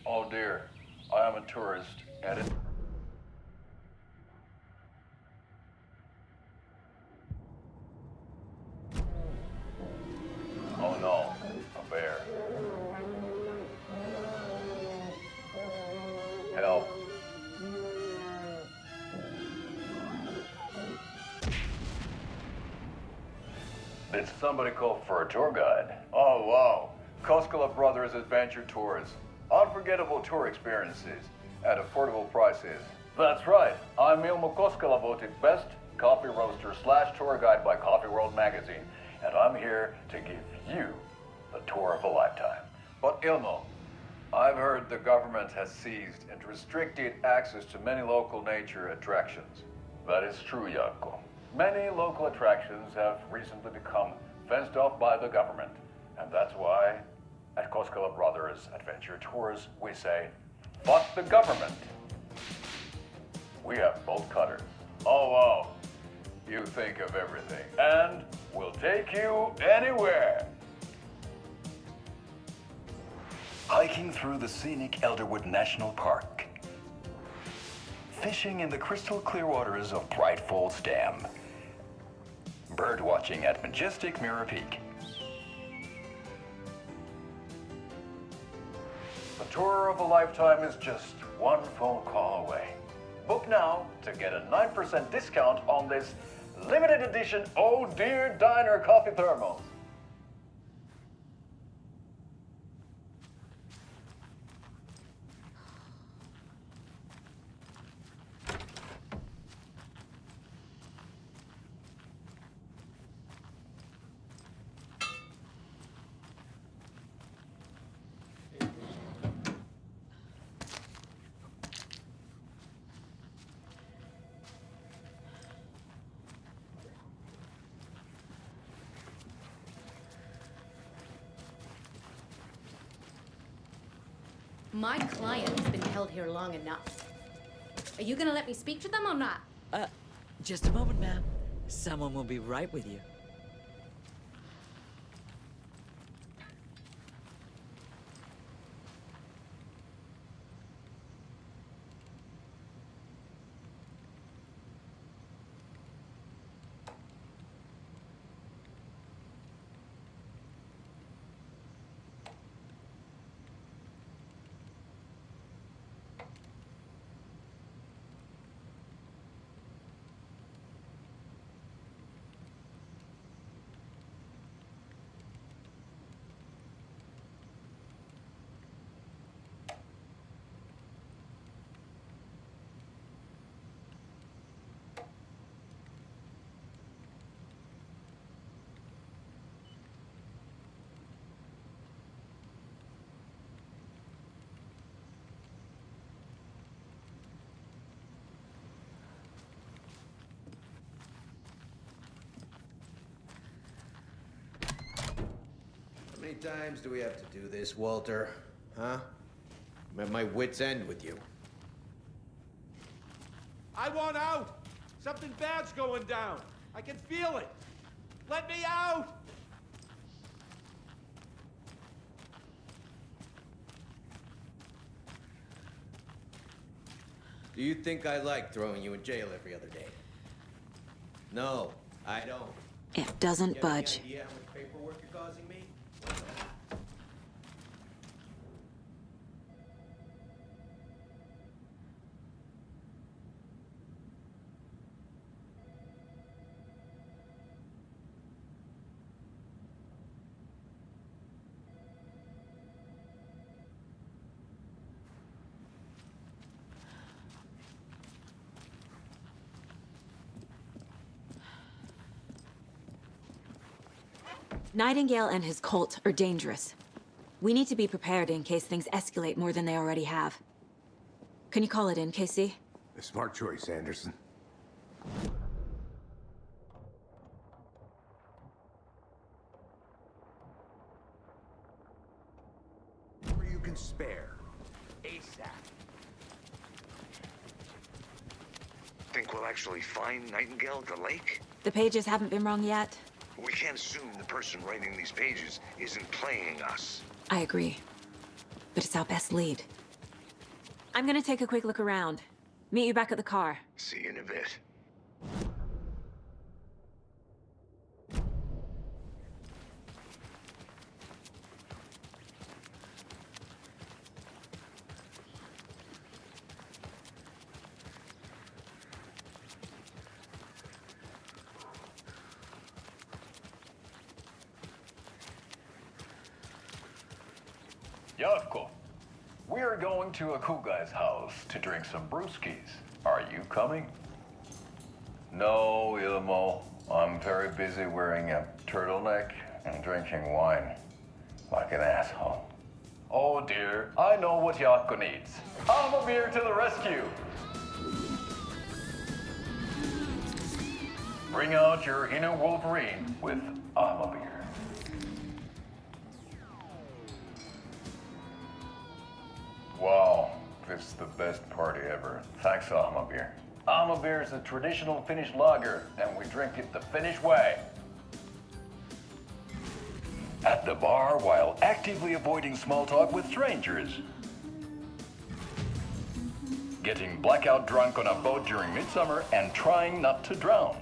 Oh dear, I am a tourist and it... Oh no, a bear. Help. Did somebody call for a tour guide? Oh wow, Koskela Brothers Adventure Tours. Unforgettable tour experiences at affordable prices. That's right, I'm Ilmo Koskela, voted best coffee roaster / tour guide by Coffee World magazine, and I'm here to give you the tour of a lifetime. But Ilmo, I've heard the government has seized and restricted access to many local nature attractions. That is true, Jaakko. Many local attractions have recently become fenced off by the government, and that's why at Koskela Brothers Adventure Tours, we say, fuck the government. We have bolt cutters. Oh, wow. You think of everything. And we'll take you anywhere. Hiking through the scenic Elderwood National Park. Fishing in the crystal clear waters of Braight-Fолls Dam. Bird watching at majestic Mirror Peak. The tour of a lifetime is just one phone call away. Book now to get a 9% discount on this limited edition Oh Dear Diner coffee thermos. My client has been held here long enough. Are you gonna let me speak to them or not? Just a moment, ma'am. Someone will be right with you. times do we have to do this, Walter? Huh? I'm at my wit's end with you. I want out! Something bad's going down. I can feel it. Let me out! Do you think I like throwing you in jail every other day? No, I don't. It doesn't You budge. have any idea how much paperwork you're causing me? Nightingale and his cult are dangerous. We need to be prepared in case things escalate more than they already have. Can you call it in, Casey? A smart choice, Anderson. Whatever you can spare. ASAP. Think we'll actually find Nightingale at the lake? The pages haven't been wrong yet. We can't assume the person writing these pages isn't playing us. I agree. But it's our best lead. I'm gonna take a quick look around. Meet you back at the car. See you in a bit. Yavko, we're going to a cool guy's house to drink some brewskis. Are you coming? No, Ilmo. I'm very busy wearing a turtleneck and drinking wine like an asshole. Oh dear, I know what Yavko needs. I'm a beer to the rescue. Bring out your inner Wolverine with I'm a beer. Wow, this is the best party ever. Thanks, Almabeer. Almabeer is a traditional Finnish lager, and we drink it the Finnish way. At the bar while actively avoiding small talk with strangers. Getting blackout drunk on a boat during midsummer and trying not to drown.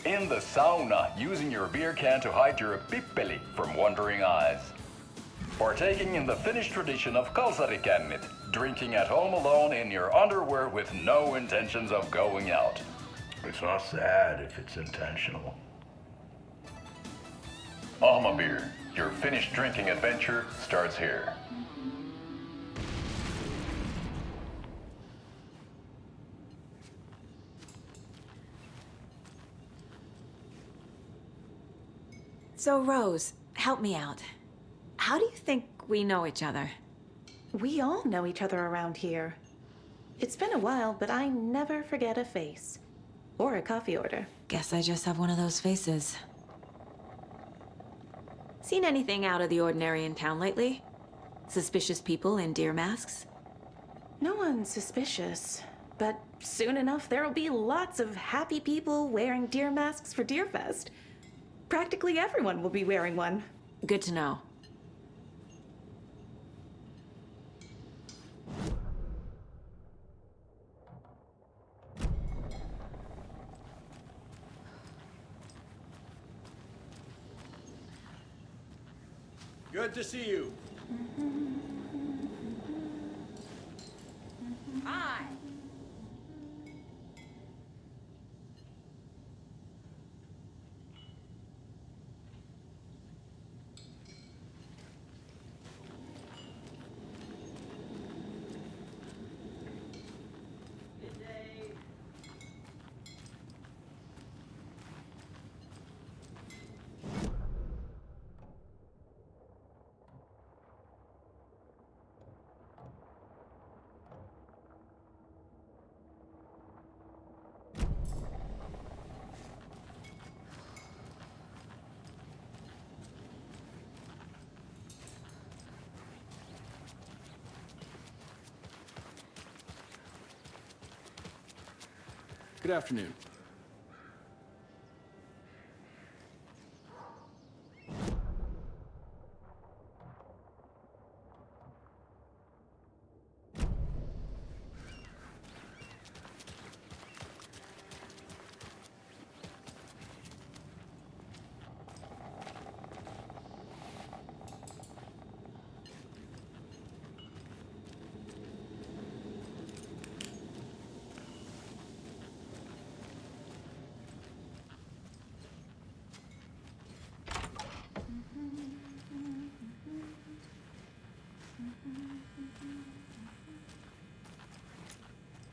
In the sauna, using your beer can to hide your pippeli from wandering eyes. Partaking in the Finnish tradition of kalsarikännit, drinking at home alone in your underwear with no intentions of going out. It's not sad if it's intentional. Almabeer, your Finnish drinking adventure starts here. So, Rose, help me out. How do you think we know each other? We all know each other around here. It's been a while, but I never forget a face. Or a coffee order. Guess I just have one of those faces. Seen anything out of the ordinary in town lately? Suspicious people in deer masks? No one's suspicious. But soon enough, there'll be lots of happy people wearing deer masks for Deerfest. Practically everyone will be wearing one. Good to know. Good to see you. Hi. Good afternoon.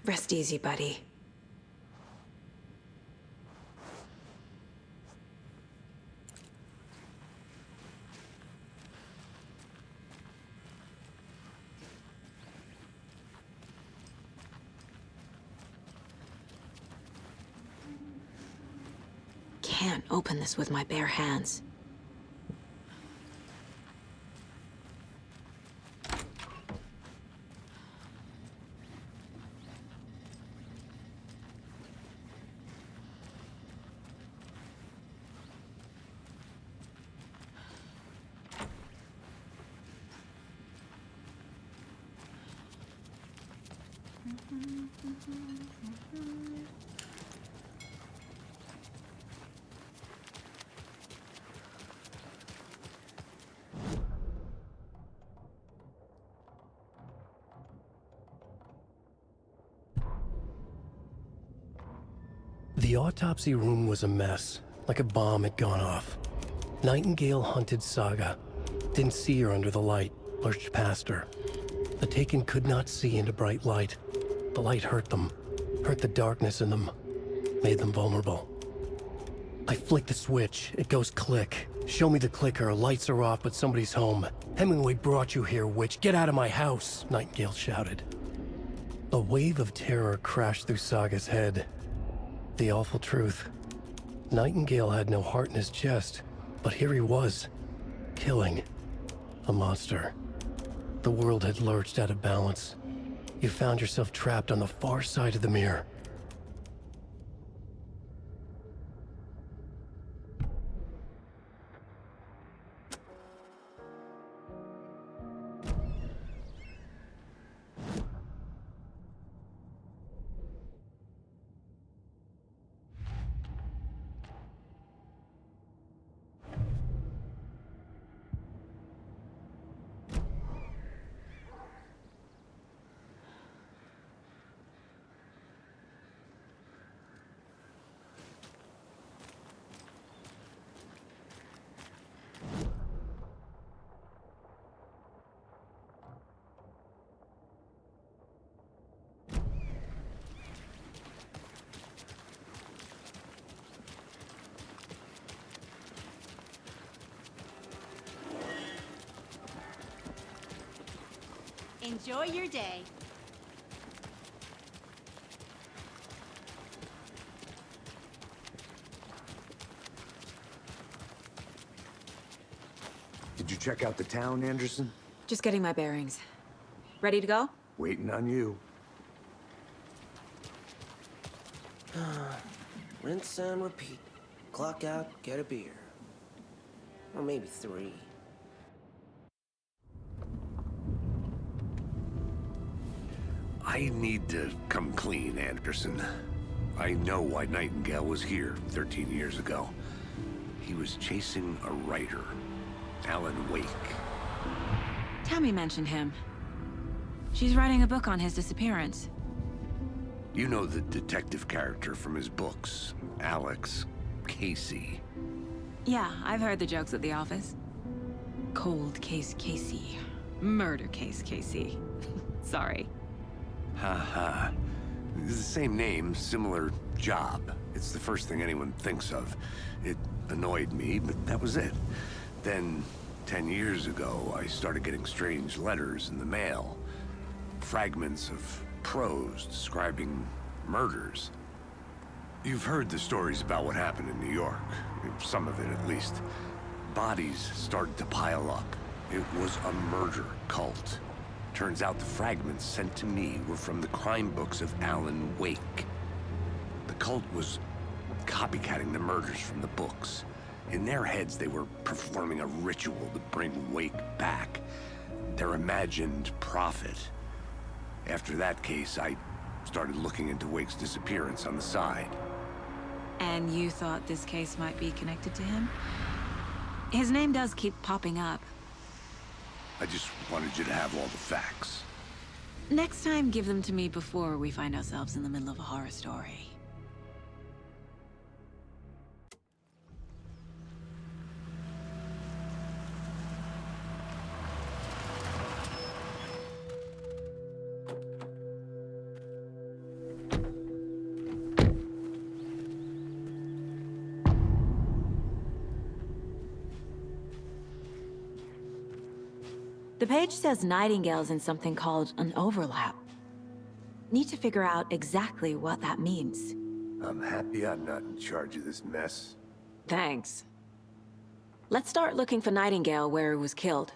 Rest easy, buddy. Can't open this with my bare hands. The autopsy room was a mess, like a bomb had gone off. Nightingale hunted Saga. Didn't see her under the light, lurched past her. The Taken could not see into bright light. The light hurt them, hurt the darkness in them, made them vulnerable. I flick the switch, it goes click. Show me the clicker, lights are off, but somebody's home. Hemingway brought you here, witch. Get out of my house, Nightingale shouted. A wave of terror crashed through Saga's head. The awful truth. Nightingale had no heart in his chest, but here he was, killing a monster. The world had lurched out of balance. You found yourself trapped on the far side of the mirror. Enjoy your day. Did you check out the town, Anderson? Just getting my bearings. Ready to go? Waiting on you. Rinse and repeat. Clock out, get a beer. Or maybe 3. I need to come clean, Anderson. I know why Nightingale was here 13 years ago. He was chasing a writer, Alan Wake. Tammy mentioned him. She's writing a book on his disappearance. You know the detective character from his books, Alex Casey. Yeah, I've heard the jokes at the office. Cold case Casey. Murder case Casey. Sorry. Ha. It's the same name, similar job. It's the first thing anyone thinks of. It annoyed me, but that was it. Then, 10 years ago, I started getting strange letters in the mail. Fragments of prose describing murders. You've heard the stories about what happened in New York. Some of it, at least. Bodies started to pile up. It was a murder cult. Turns out the fragments sent to me were from the crime books of Alan Wake. The cult was copycatting the murders from the books. In their heads, they were performing a ritual to bring Wake back. Their imagined prophet. After that case, I started looking into Wake's disappearance on the side. And you thought this case might be connected to him? His name does keep popping up. I just wanted you to have all the facts. Next time, give them to me before we find ourselves in the middle of a horror story. The page says Nightingale's in something called an overlap. Need to figure out exactly what that means. I'm happy I'm not in charge of this mess. Thanks. Let's start looking for Nightingale where he was killed.